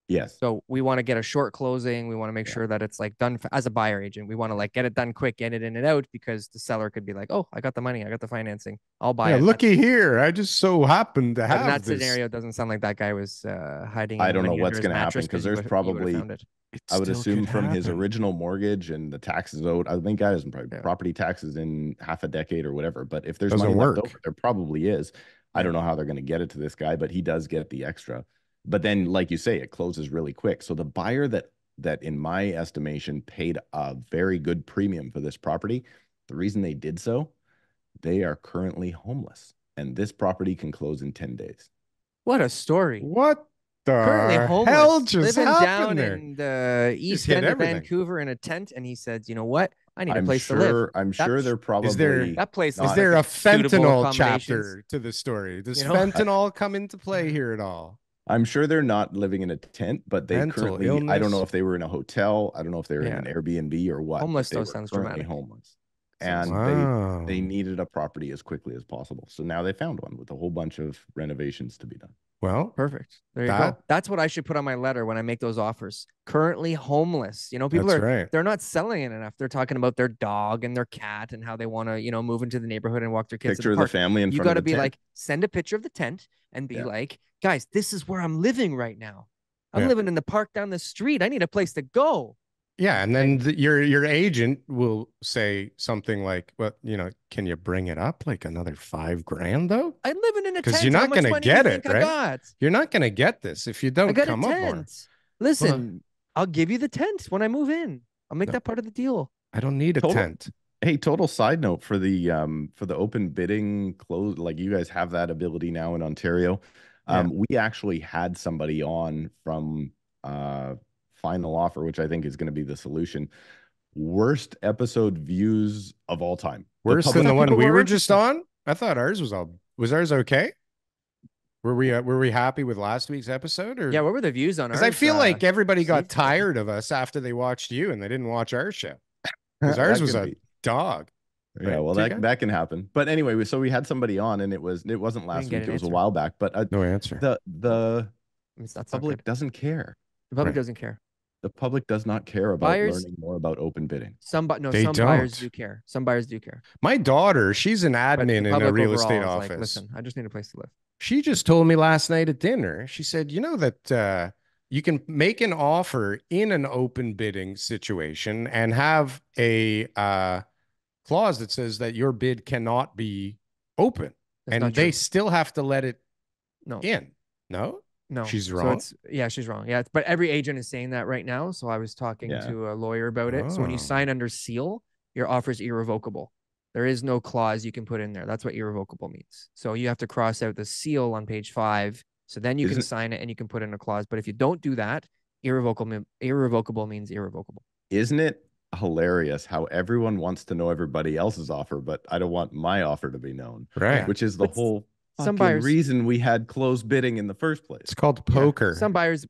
Yes. So we want to get a short closing. We want to make sure that it's like done as a buyer agent. We want to like get it done quick, get it in and out, because the seller could be like, "Oh, I got the money, I got the financing, I'll buy Yeah, it." looky here. I just so happened to But have in that this. scenario, it doesn't sound like that guy was hiding. I don't know money what's under his going to happen mattress because you there's would- you probably, would've found it. I would still assume could from his happen. original mortgage and the taxes owed, I think guys probably Yeah. property taxes in half a decade or whatever. But if there's Doesn't money left work. over, there probably is. I Yeah. don't know how they're going to get it to this guy, but he does get the extra. But then, like you say, it closes really quick. So the buyer that in my estimation paid a very good premium for this property, the reason they did so, they are currently homeless, and this property can close in 10 days. What a story! What the Currently homeless, hell just living happened down there? in the east hit end of everything. Vancouver in a tent, and he said, "You know what? I need a I'm place sure, to live." I'm sure they're probably Is there- That place not- looks Is there like a suitable fentanyl accommodations. chapter to the story? Does You know? fentanyl come into play here at all? I'm sure they're not living in a tent, but they Mental currently, I don't know illness. if they were in a hotel. I don't know if they were Yeah. in an Airbnb or what. but Homeless, they though, were sounds currently dramatic. homeless. Sounds- And they Wow. needed a property as quickly as possible. So now they found one with a whole bunch of renovations to be done. Well, Perfect. There you go. That- That's what I should put on my letter when I make those offers. Currently homeless. You know, people that's are right. they're not selling it enough. They're talking about their dog and their cat and how they want to, you know, move into the neighborhood and walk their kids to Picture the of the park. family in You front got of to the be tent. like, send a picture of the tent and be Yeah. like, guys, this is where I'm living right now. I'm Yeah. living in the park down the street. I need a place to go. Yeah, and then your agent will say something like, "Well, you know, can you bring it up like another $5,000 though? I'm living in a 'Cause tent. you're How not much gonna money do you get think it, I right? got? You're not gonna get this if you I don't got come a up more. tent. Listen, I'll give you the tent when I move in. I'll make No. that part of the deal. I don't need a Total- tent. Hey, total side note for the open bidding close, like you guys have that ability now in Ontario. We actually had somebody on from Final Offer, which I think is going to be the solution. Worst episode views of all time. Worse than public- the one people we were were just interested. on? I thought ours was ours okay? Were we happy with last week's episode, or Yeah, what were the views on ours? because I feel like everybody got Steve? tired of us after they watched you and they didn't watch our show because That ours was could a be. dog. Yeah, Right, well, TK? that can happen. But anyway, so we had somebody on, and it wasn't last get week. an It was a answer. while back. But No answer. the That's not public good. doesn't care. The public Right. doesn't care. The public does not care about Buyers- learning more about open bidding. Some They buyers don't. do care. Some buyers do care. My daughter, she's an But admin the in a public real overall estate is office. like, listen, I just need a place to live. She just told me last night at dinner. She said, "You know that you can make an offer in an open bidding situation and have a clause that says that your bid cannot be open, That's and not they true. still have to let it No, in." No, no, she's So wrong? yeah, she's wrong. Yeah, but every agent is saying that right now. So I was talking Yeah. to a lawyer about it. So when you Oh. sign under seal, your offer is irrevocable. There is no clause you can put in there. That's what irrevocable means. So you have to cross out the seal on page 5. So then you can Isn't- sign it and you can put in a clause. But if you don't do that, irrevocable means irrevocable. Isn't it hilarious how everyone wants to know everybody else's offer, but I don't want my offer to be known, right. which is the But whole some fucking buyers- reason we had closed bidding in the first place. It's called Yeah. poker. Some buyers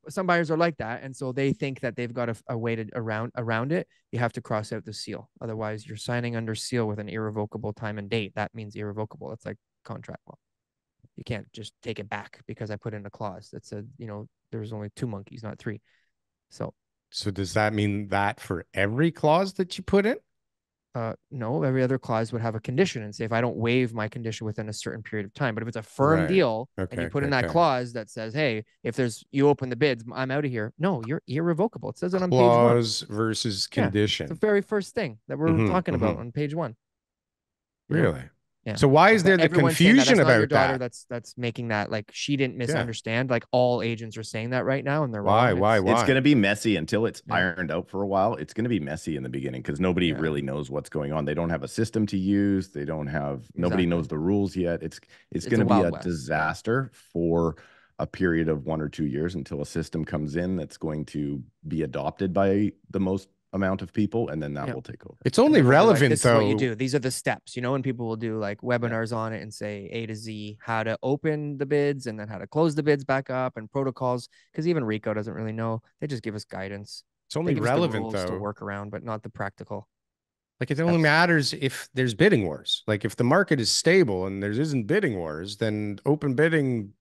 are like that, and so they think that they've got a way to around it. You have to cross out the seal, otherwise you're signing under seal with an irrevocable time and date. That means irrevocable. It's like contract law. You can't just take it back because I put in a clause that said, you know, there's only 2 monkeys, not 3. So So does that mean that for every clause that you put in? no, every other clause would have a condition and say if I don't waive my condition within a certain period of time. But if it's a firm Right. deal and Okay, you put in okay, that okay. clause that says, hey, if you open the bids, I'm out of here. No, you're irrevocable. It says it on page 1. Clause versus Yeah, condition. It's the very first thing that we're Mhm, talking about mhm. on page 1. You know? Really? Yeah. So why is there the Everyone's saying that. confusion That's not your about daughter that? that's making that, like, she didn't misunderstand. Like all agents are saying that right now, and they're Why? wrong. Why? It's- It's going to be messy until it's Yeah. ironed out for a while. It's going to be messy in the beginning because nobody Yeah. really knows what's going on. They don't have a system to use. They don't have, nobody Exactly. knows the rules yet. It's It's going a to be Wild a West. disaster for a period of 1 or 2 years until a system comes in that's going to be adopted by the most amount of people, and then that Yeah. will take over. It's only And then we'll be like, relevant this is what you though. do. These are the steps, you know, and people will do like webinars on it and say A to Z, how to open the bids and then how to close the bids back up and protocols. Because even Rico doesn't really know. They just give us guidance. It's They only give us the relevant rules to though. work around, but not the practical. Like it only matters if there's bidding wars. Like if the market is stable and there isn't bidding wars, then open bidding,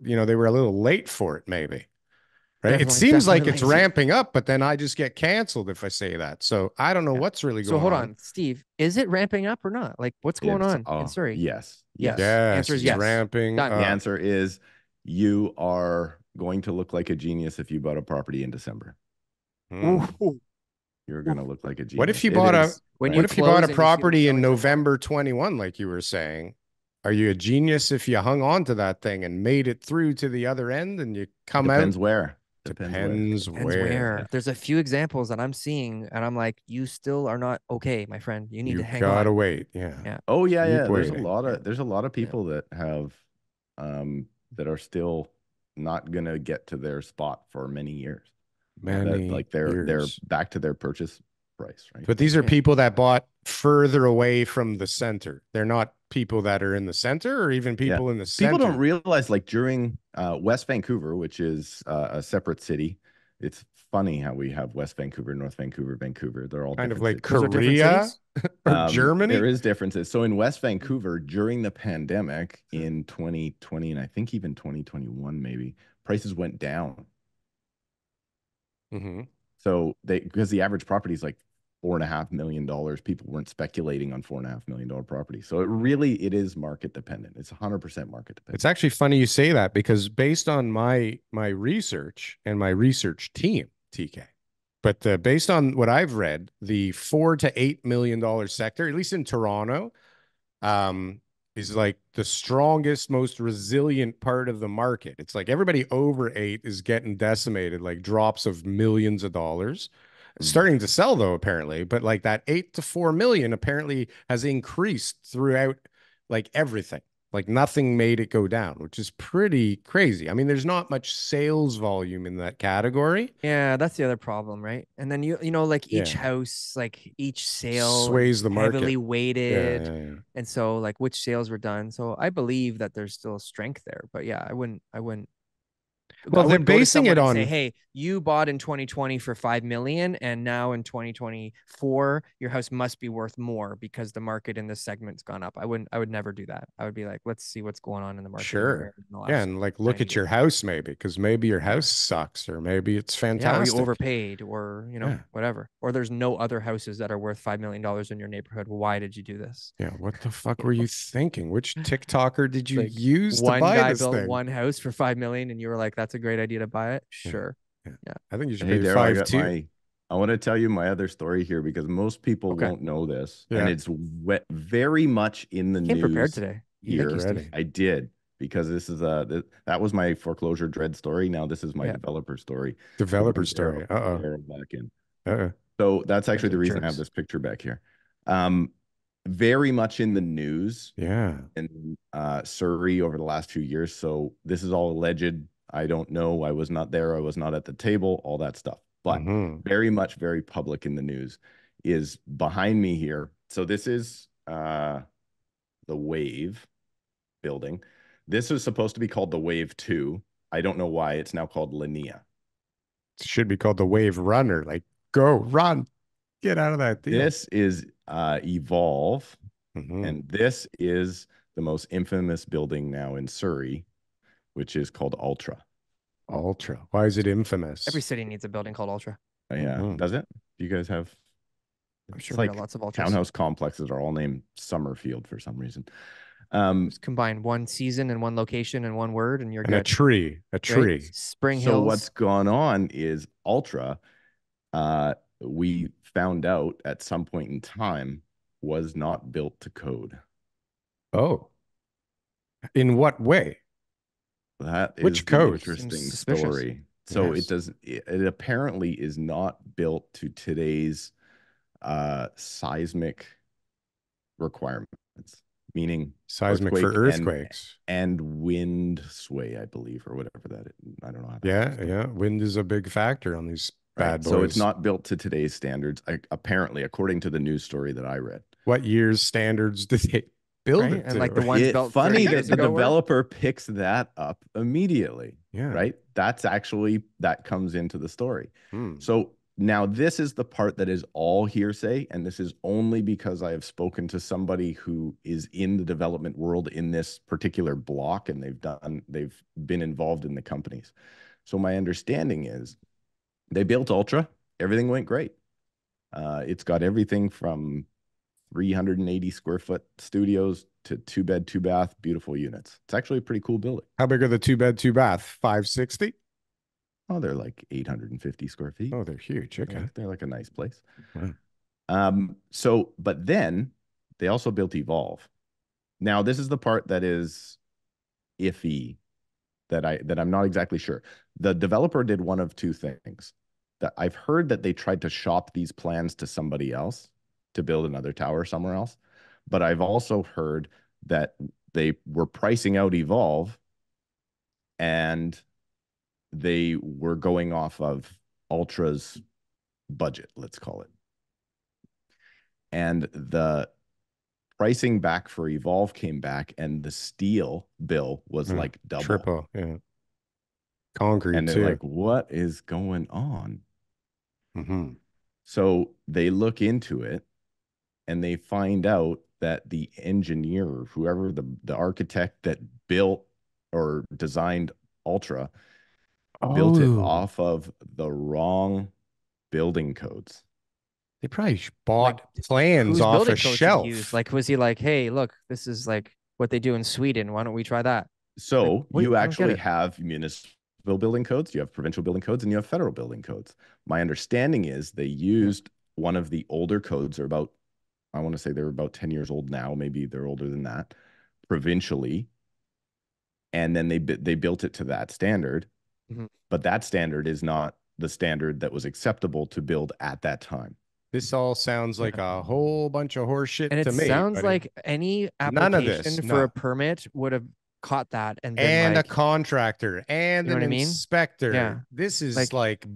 you know, they were a little late for it, maybe. Right? It Definitely, seems like definitely it's late. ramping up, but then I just get canceled if I say that. So I don't know Yeah. what's really So going hold on. on, Steve, is it ramping up or not? Like what's going It's, on in Surrey? yes. Yes. Yes, Answer is it's yes. ramping Done. The up. answer is you are going to look like a genius if you bought a property in December. Ooh. You're going to look like a genius. What if you bought a When what you if you bought a close and you see them property in selling so far? November 21, like you were saying? Are you a genius if you hung on to that thing and made it through to the other end and you come Depends out? where. Depends Depends where. where. There's a few examples that I'm seeing, and I'm like, you still are not okay, my friend. You need You to hang gotta on. wait. Yeah. Yeah. Oh yeah, Keep yeah. waiting. There's a lot of people that have that are still not gonna get to their spot for many years. Many like they're years. back to their purchase price, right? But these are people that bought further away from the center. They're not people that are in the center or even people in the center. People don't realize, like during West Vancouver, which is a separate city. It's funny how we have West Vancouver, North Vancouver, Vancouver. They're all kind of different like cities. Korea or Germany. There is differences. So in West Vancouver, during the pandemic in 2020, and I think even 2021, maybe prices went down. So because the average property is like $4.5 million, people weren't speculating on $4.5 million property. So it is market dependent. It's 100% market dependent. It's actually funny you say that because based on my research and my research team, TK, but based on what I've read, the $4 to $8 million sector, at least in Toronto, is like the strongest, most resilient part of the market. It's like everybody over 8 is getting decimated, like drops of millions of dollars. It's starting to sell though, apparently, but like that 8 to 4 million apparently has increased throughout like everything. Like nothing made it go down, which is pretty crazy. I mean, there's not much sales volume in that category. Yeah, that's the other problem, right? And then you know, like each house, like each sale sways the market. heavily weighted. Yeah. And so like which sales were done. So I believe that there's still strength there. But yeah, I wouldn't Well, they're basing it on, say, hey, you bought in 2020 for 5 million and now in 2024 your house must be worth more because the market in this segment's gone up. I would never do that. I would be like, let's see what's going on in the market. Sure. Yeah, and like look at your house maybe, because maybe your house sucks or maybe it's fantastic. Yeah, or you overpaid or, you know, whatever. Or there's no other houses that are worth $5 million in your neighborhood. Why did you do this? Yeah, what the fuck were you thinking? Which TikToker did you like use to buy one guy this built thing? one house for 5 million and you were like, that's a great idea to buy it. Sure. Yeah. I think you should Hey, pay Darryl, 5 too. I want to tell you my other story here because most people won't know this, and it's very much in the news. Prepared today. Here, I did, because this is that was my foreclosure dread story. Now this is my developer story. Developer story. Back in. So that's actually the reason I have this picture back here. Very much in the news. Yeah. In Surrey over the last few years. So this is all alleged. I don't know. I was not there. I was not at the table, all that stuff. But very much, very public in the news is behind me here. So this is the Wave building. This was supposed to be called the Wave 2. I don't know why it's now called Linnea. It should be called the Wave Runner. Like, go, run, get out of that deal. This is Evolve. And this is the most infamous building now in Surrey, which is called Ultra. Ultra. Why is it infamous? Every city needs a building called Ultra. Yeah. Does it? Do you guys have? I'm sure we got lots of Ultras. Townhouse complexes are all named Summerfield for some reason. Just combine one season and one location and one word, and you're good. A tree. Right? Spring Hills. So what's gone on is Ultra. We found out at some point in time was not built to code. Oh. In what way? That is which code? Interesting story. So it apparently is not built to today's seismic requirements, meaning seismic for earthquakes and wind sway, I believe, or whatever that is. I don't know how that yeah. Wind is a big factor on these Bad So it's boys. not built to today's standards, apparently, according to the news story that I read. What year's standards did they build Right? it And to? like the ones built 30 Funny that years the ago were? developer picks that up immediately. Yeah. Right. That's actually, that comes into the story. Hmm. So now this is the part that is all hearsay. And this is only because I have spoken to somebody who is in the development world in this particular block, and they've been involved in the companies. So my understanding is they built Ultra. Everything went great. It's got everything from 380 square foot studios to 2-bed, 2-bath, beautiful units. It's actually a pretty cool building. How big are the 2-bed, 2-bath? 560? Oh, they're like 850 square feet. Oh, they're huge. Okay. They're like a nice place. Wow. But then they also built Evolve. Now, this is the part that is iffy, that I'm not exactly sure. The developer did one of two things. That I've heard that they tried to shop these plans to somebody else to build another tower somewhere else. But I've also heard that they were pricing out Evolve, and they were going off of Ultra's budget, let's call it. And the pricing back for Evolve came back, and the steel bill was like double. Triple, yeah. Concrete, and they're too. like, what is going on? Mm-hmm. So they look into it, and they find out that the engineer, whoever the architect that built or designed Ultra, built it off of the wrong building codes. They probably bought plans off a shelf. Like, was he like, hey, look, this is like what they do in Sweden. Why don't we try that? So Like, you actually have municipal building codes, you have provincial building codes, and you have federal building codes. My understanding is they used one of the older codes, or about, I want to say they're about 10 years old now, maybe they're older than that, provincially. And then they built it to that standard. Mm-hmm. But that standard is not the standard that was acceptable to build at that time. This all sounds like a whole bunch of horse shit and to me. It sounds like any application for a permit would have caught that and a contractor and an inspector. Yeah. This is like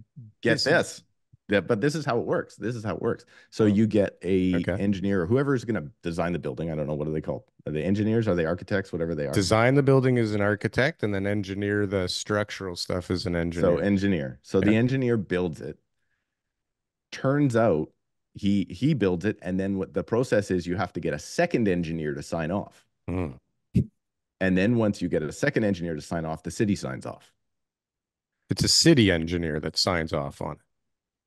get this. Yeah, but this is how it works. This is how it works. So you get a engineer or whoever is going to design the building. I don't know, what are they called? Are they engineers? Are they architects? Whatever they are. Design the building as an architect, and then engineer the structural stuff as an engineer. So engineer. So the engineer builds it. Turns out he builds it, and then what the process is, you have to get a second engineer to sign off. And then once you get a second engineer to sign off, the city signs off. It's a city engineer that signs off on it.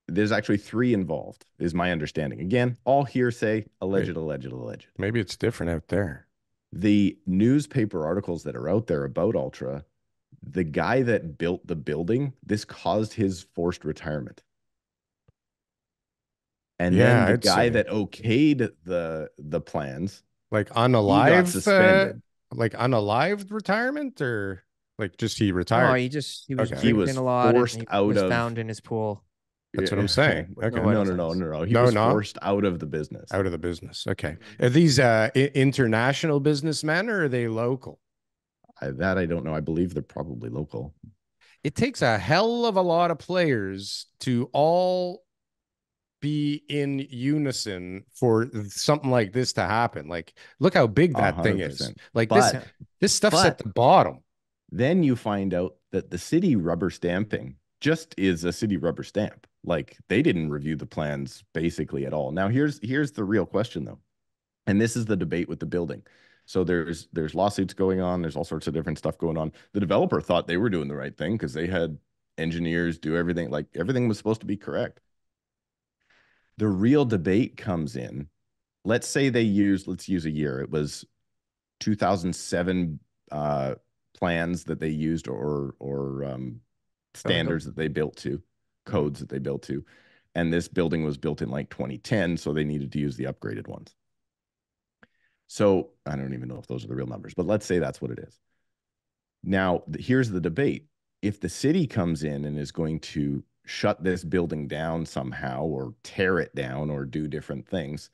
There's actually 3 involved, is my understanding. Again, all hearsay, alleged. Maybe it's different out there. The newspaper articles that are out there about Ultra, the guy that built the building, this caused his forced retirement. And then the guy that okayed the plans, like unalive, got suspended. Like unalived retirement, or like just he retired? No, he was drinking a lot. Forced and he out was of, found in his pool. That's what I'm saying. Okay. No. He was forced out of the business. Out of the business. Okay. Are these international businessmen, or are they local? That I don't know. I believe they're probably local. It takes a hell of a lot of players to all be in unison for something like this to happen. Like, look how big that 100%. Thing is. Like, but, this stuff's at the bottom. Then you find out that the city rubber stamping just is a city rubber stamp. Like, they didn't review the plans basically at all. Now, here's the real question, though. And this is the debate with the building. So there's lawsuits going on. There's all sorts of different stuff going on. The developer thought they were doing the right thing because they had engineers do everything. Like, everything was supposed to be correct. The real debate comes in. Let's say let's use a year. It was 2007 plans that they used, or standards that they built to, codes that they built to. And this building was built in like 2010, so they needed to use the upgraded ones. So I don't even know if those are the real numbers, but let's say that's what it is. Now, here's the debate. If the city comes in and is going to shut this building down somehow, or tear it down, or do different things,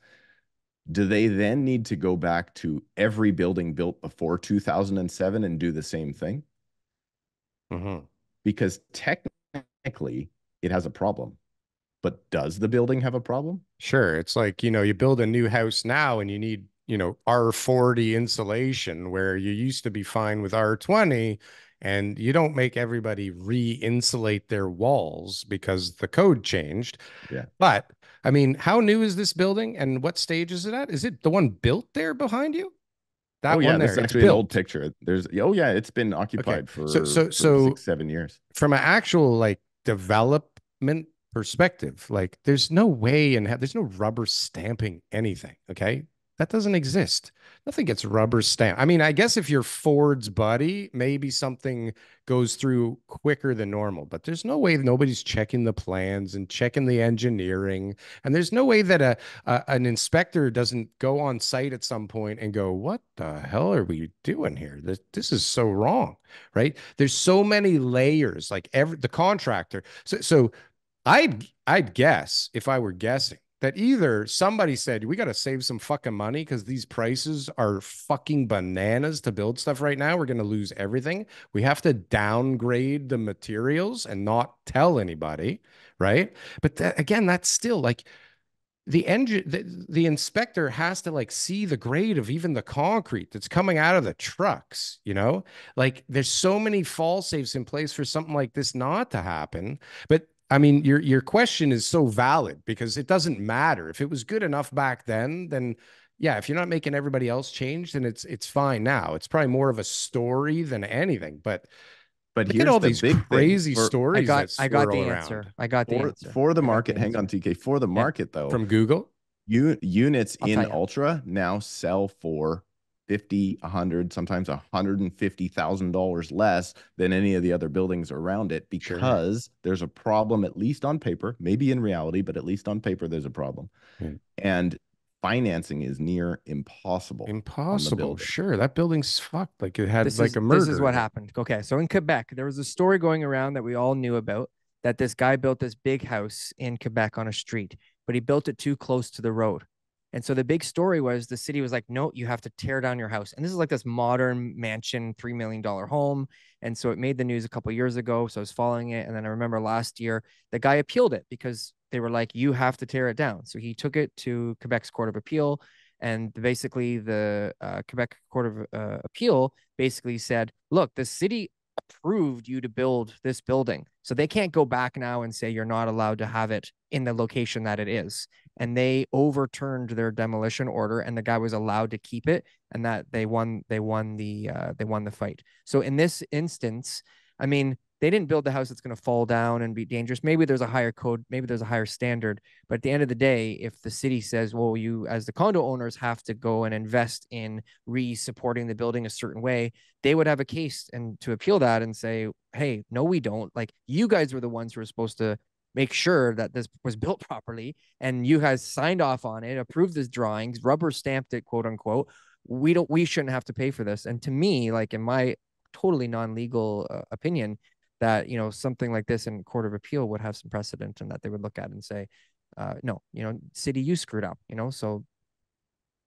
do they then need to go back to every building built before 2007 and do the same thing? Because technically it has a problem. but does the building have a problem? Sure. It's like, you build a new house now and you need, R40 insulation where you used to be fine with R20, and you don't make everybody re-insulate their walls because the code changed. Yeah. But I mean, how new is this building and what stage is it at? Is it the one built there behind you? That Oh yeah, one there, this is it's actually an old built. picture. Oh yeah, it's been occupied for So 6-7 years. from an actual like development perspective, like there's no way there's no rubber stamping anything. Okay. That doesn't exist. Nothing gets rubber stamped. I mean, I guess if you're Ford's buddy, maybe something goes through quicker than normal, but there's no way nobody's checking the plans and checking the engineering. And there's no way that an inspector doesn't go on site at some point and go, what the hell are we doing here? This is so wrong, right? There's so many layers, like the contractor. So I'd guess, if I were guessing, that either somebody said we got to save some fucking money because these prices are fucking bananas to build stuff right now. We're going to lose everything. We have to downgrade the materials and not tell anybody, right? But again, that's still like the inspector has to like see the grade of even the concrete that's coming out of the trucks, like there's so many fall safes in place for something like this not to happen. But I mean, your question is so valid because it doesn't matter. If it was good enough back then yeah, if you're not making everybody else change, then it's fine now. It's probably more of a story than anything. But look here's at all the these big crazy thing. stories that I got swirl the around. answer. I got the answer. For the market, hang on, TK. For the market, though, from Google, units in you. Ultra now sell for 50, 100, sometimes $150,000 less than any of the other buildings around it because there's a problem, at least on paper, maybe in reality, but at least on paper, there's a problem. And financing is near impossible. Impossible. Sure. That building's fucked. Like it had a murder. This is what happened. Okay. So in Quebec, there was a story going around that we all knew about, that this guy built this big house in Quebec on a street, but he built it too close to the road. And so the big story was the city was like, no, you have to tear down your house. And this is like this modern mansion, $3 million home. And so it made the news a couple of years ago. So I was following it. And then I remember last year, the guy appealed it because they were like, you have to tear it down. So he took it to Quebec's Court of Appeal. And basically the Quebec Court of Appeal basically said, look, the city approved you to build this building. So they can't go back now and say you're not allowed to have it in the location that it is. And they overturned their demolition order, and the guy was allowed to keep it, and that they won the fight. So in this instance, I mean, they didn't build the house that's going to fall down and be dangerous. Maybe there's a higher code, maybe there's a higher standard, but at the end of the day, if the city says, well, you as the condo owners have to go and invest in re-supporting the building a certain way, they would have a case and to appeal that and say, hey, no, we don't. Like, you guys were the ones who were supposed to make sure that this was built properly, and you guys signed off on it, approved this drawings, rubber stamped it, quote unquote. We shouldn't have to pay for this. And to me, like in my totally non-legal opinion, that, something like this in Court of Appeal would have some precedent, and that they would look at and say, no, city, you screwed up, so.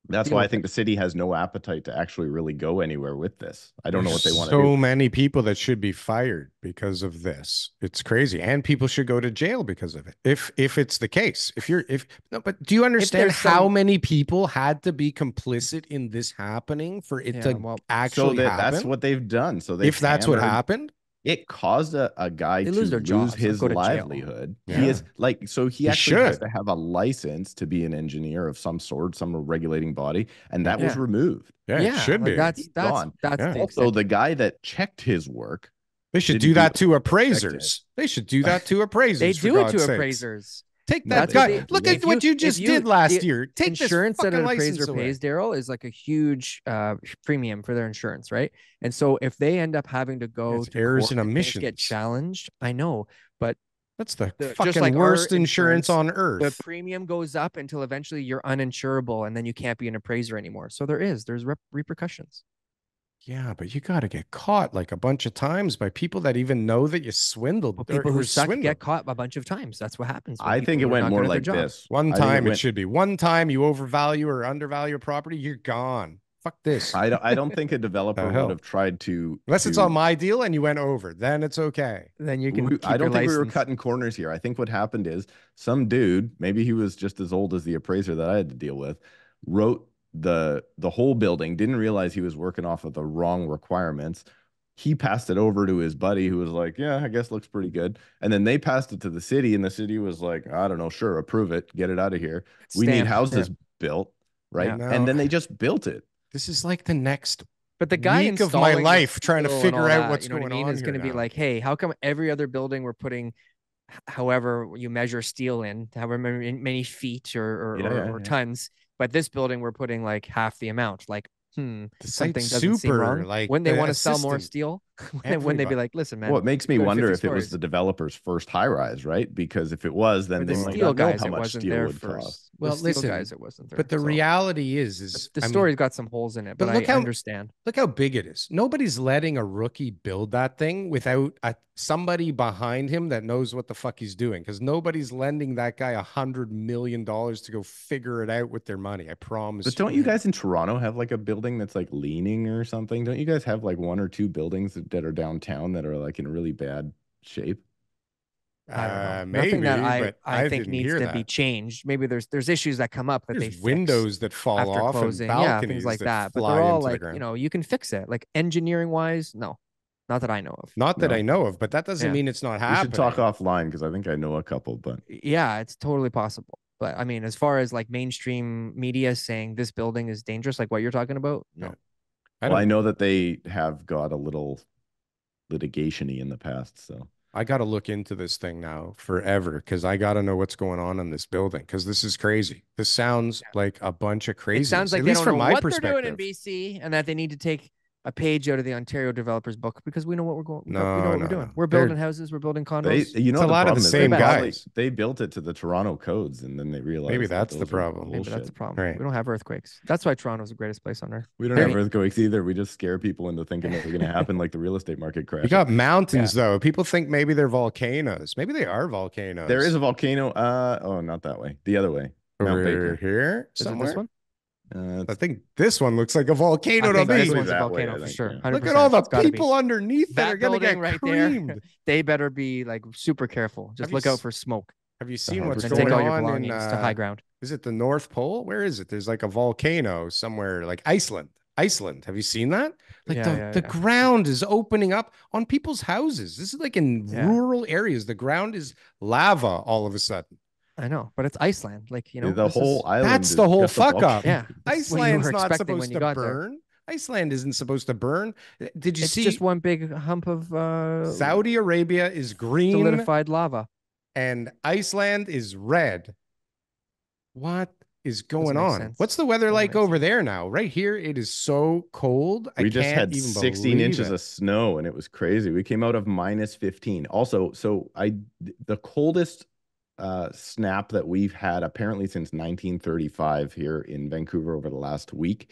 That's why I think the city has no appetite to actually really go anywhere with this. I don't know what they want to do. So many people that should be fired because of this. It's crazy. And people should go to jail because of it. If it's the case. But do you understand how many people had to be complicit in this happening for it to actually happen? That's what they've done. So if that's what happened, it caused a guy to lose his livelihood. Yeah. He is like, so he actually has to have a license to be an engineer of some sort, some regulating body, and that was removed. Yeah, it should be. That's gone. Also, the guy that checked his work. They should do that to appraisers. They should do that to appraisers. They do it to appraisers. Take that guy. Look at what you just did last year. Take insurance that an appraiser away. pays, Darryl, is like a huge premium for their insurance, right? And so if they end up having to go to errors and omissions, get challenged, I know, but that's the fucking like worst insurance on earth. The premium goes up until eventually you're uninsurable, and then you can't be an appraiser anymore. So there's repercussions. Yeah, but you got to get caught like a bunch of times by people that even know that you swindled. Well, people who suck get caught a bunch of times. That's what happens. I think it went more like this. One time it should be. One time you overvalue or undervalue a property, you're gone. Fuck this. I don't think a developer hell? would have tried to Unless it's on my deal and you went over, then it's okay. Then you can keep I don't your think we were license. cutting corners here. I think what happened is some dude, maybe he was just as old as the appraiser that I had to deal with, wrote the whole building, didn't realize he was working off of the wrong requirements. He passed it over to his buddy who was like, yeah, I guess looks pretty good. And then they passed it to the city, and the city was like, I don't know, sure, approve it, get it out of here. We need houses built, right? Yeah. And then they just built it. This is like the next But the guy week of my installing the life trying to steel and figure all out that, what's you know what going I mean, on is here going to be now. like, hey, how come every other building we're putting, however you measure steel in, however many feet or tons, but this building we're putting like half the amount. Like, The something site's doesn't seem wrong. like Wouldn't they the want to sell more assistant, steel? Wouldn't they be like, listen, man? Well, it makes me we've got wonder 50 if it was stories. the developer's first high rise, right? Because if it was, then For they the might steel not know guys, how it much wasn't steel there would first. cost. The Well, steel listen, guys, it wasn't there. but the So reality is the I mean, story's got some holes in it, but look I how- understand. Look how big it is. Nobody's letting a rookie build that thing without somebody behind him that knows what the fuck he's doing. Because nobody's lending that guy $100 million to go figure it out with their money. I promise. But don't you guys in Toronto have like a building that's like leaning or something? Don't you guys have like one or two buildings that are downtown that are like in really bad shape? I don't know. Maybe, Nothing that but I think didn't needs hear to that. be changed. Maybe there's issues that come up that There's they fix windows that fall after off closing, and yeah, balconies things like that. But fly they're all into the like, ground. you know, you can fix it. Like engineering wise, no, not that I know of. Not that No. I know of, but that doesn't Yeah. mean it's not We happening. should talk offline because I think I know a couple, but Yeah, it's totally possible. But I mean, as far as like mainstream media saying this building is dangerous, like what you're talking about, no. I know that they have got a little litigation-y in the past, so I got to look into this thing now forever because I got to know what's going on in this building because this is crazy. This sounds like a bunch of crazy. It sounds like at they least don't from know my what perspective. they're doing in BC and that they need to take a page out of the Ontario developers book because we know what we're going. we know what we're doing. No. We're building houses. We're building condos. you know, It's a lot of the problem is same they guys. They built it to the Toronto codes, and then they realized Maybe that that's the those were problem. Maybe that's bullshit. the problem. Right. We don't have earthquakes. That's why Toronto's the greatest place on earth. We don't have earthquakes either. We just scare people into thinking that they're going to happen, like the real estate market crash. You got mountains though. People think maybe they're volcanoes. Maybe they are volcanoes. There is a volcano. Oh, not that way. The other way. Mount over Baker. here. Is it Somewhere. this one? I think this one looks like a volcano I to think this me. one's a that way, volcano I for think, sure. yeah. 100%. Look at all the It's gotta be. people underneath that are That going to building get right creamed. there. They better be like super careful. Just Have look you out s- for smoke. Have you seen what's And going take all your on belongings in to high ground. Is it the North Pole? Where is it? There's like a volcano somewhere, like Iceland. Iceland. Have you seen that? Like the ground is opening up on people's houses. This is like in rural areas. The ground is lava all of a sudden. I know, but it's Iceland. Like, you know, the whole island. That's is the whole just a fuck up. volcano. Yeah. This is what you Iceland's were not expecting when supposed you to got there. burn. Iceland isn't supposed to burn. Did you It's see? just one big hump of Saudi Arabia is green solidified lava. and Iceland is red. What is going make on? sense. What's the weather Doesn't like make over there now? Right here, it is so cold. We I just can't had even 16 believe inches it. of snow, and it was crazy. We came out of minus 15. Also, the coldest snap that we've had apparently since 1935 here in Vancouver over the last week.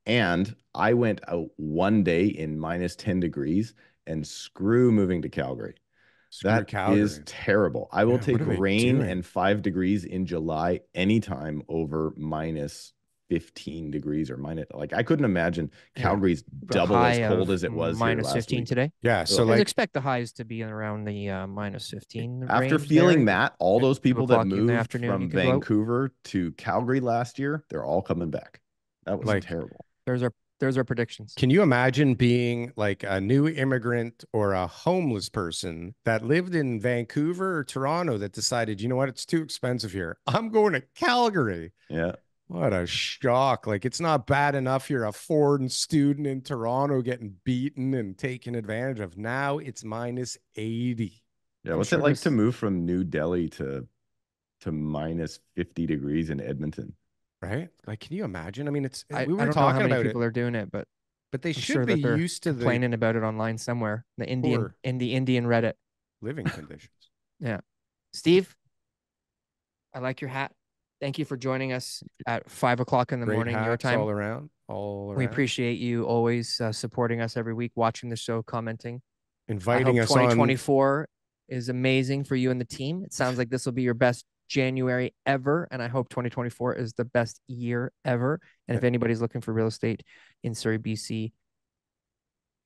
And I went out one day in minus 10 degrees, and screw moving to Calgary. That is terrible. I will take rain and 5 degrees in July anytime over minus 15 degrees or minus. Like, I couldn't imagine Calgary's double as cold as it was here minus last 15 week. today. Yeah, so I like expect the highs to be around the minus 15. After range feeling there. that, all those people that 2 o'clock in the moved afternoon, from you can go out. Vancouver to Calgary last year, they're all coming back. That was Like, terrible. There's our predictions. can you imagine being like a new immigrant or a homeless person that lived in Vancouver or Toronto that decided, you know what, it's too expensive here. I'm going to Calgary. Yeah. What a shock. Like, it's not bad enough you're a foreign student in Toronto getting beaten and taken advantage of. Now it's minus 80. Yeah. What's it like to move from New Delhi to minus 50 degrees in Edmonton? Right? Like, can you imagine? I mean, it's I we were don't know how talking many about people it, are doing it, but they I'm should sure be that they're used to the complaining about it online somewhere. The Indian Reddit. living conditions. Yeah. Steve, I like your hat. Thank you for joining us at 5 o'clock in the Great morning your hats time. all around. We appreciate you always supporting us every week, watching the show, commenting. Inviting us on 2024 is amazing for you and the team. It sounds like this will be your best January ever. And I hope 2024 is the best year ever. And if anybody's looking for real estate in Surrey, BC,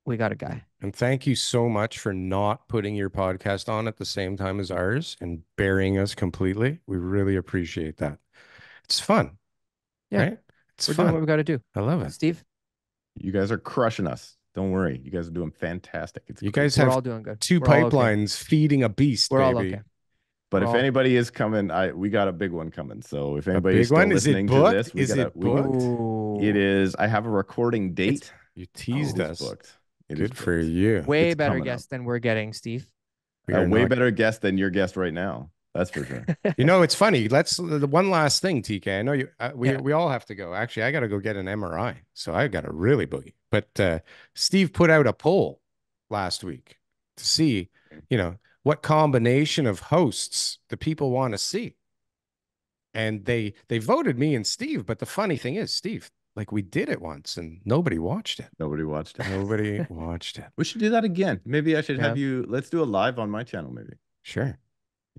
we got a guy. And thank you so much for not putting your podcast on at the same time as ours and burying us completely. We really appreciate that. It's fun. Yeah. Right? It's We're fun. doing what we got to do. I love it. Steve? You guys are crushing us. Don't worry. You guys are doing fantastic. You guys We're have all doing good. two We're all okay. pipelines feeding a beast, We're all baby. okay. But We're if all- anybody is coming, we got a big one coming. So if A anybody's big one? still Is it listening to booked? this, Is it booked? Ooh. It is. I have a recording date. You teased It is us. booked. It is Good for booked. you. Way It's better coming guest up. than we're getting, Steve. We A are way not- better guest than your guest right now. That's for sure. You know, it's funny. Let's the one last thing, TK. I know you. We Yeah. we all have to go. Actually, I got to go get an MRI, so I got to really boogie. But Steve put out a poll last week to see, what combination of hosts the people want to see, and they voted me and Steve. But the funny thing is, Steve, like we did it once and nobody watched it. Nobody watched it. Nobody watched it. We should do that again. Maybe I should Yeah. have you. Let's do a live on my channel. Maybe Sure.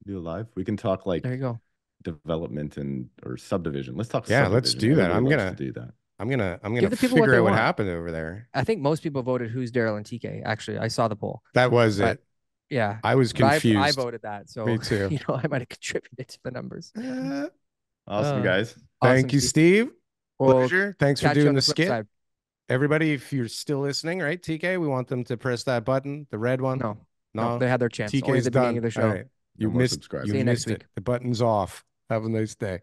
do a live. We can talk like There you go. development or subdivision. Let's talk. Yeah, let's subdivision. do that. Everybody I'm loves gonna- to do that. I'm gonna Give the people what figure they out what want. happened over there. I think most people voted who's Darryl and TK. Actually, I saw the poll. That was But- it. Yeah. I was But I confused. voted that. So, Me too. I might have contributed to the numbers. Awesome, guys. Thank Awesome, you, Steve. Well, Pleasure. Thanks for catch you doing on the flip skit. side. Everybody, if you're still listening, right, TK, we want them to press that button, the red one. No, they had their chance. Only TK's at the beginning done. of the show. All right. You No more missed. subscribers. You See you next missed it. week. The button's off. Have a nice day.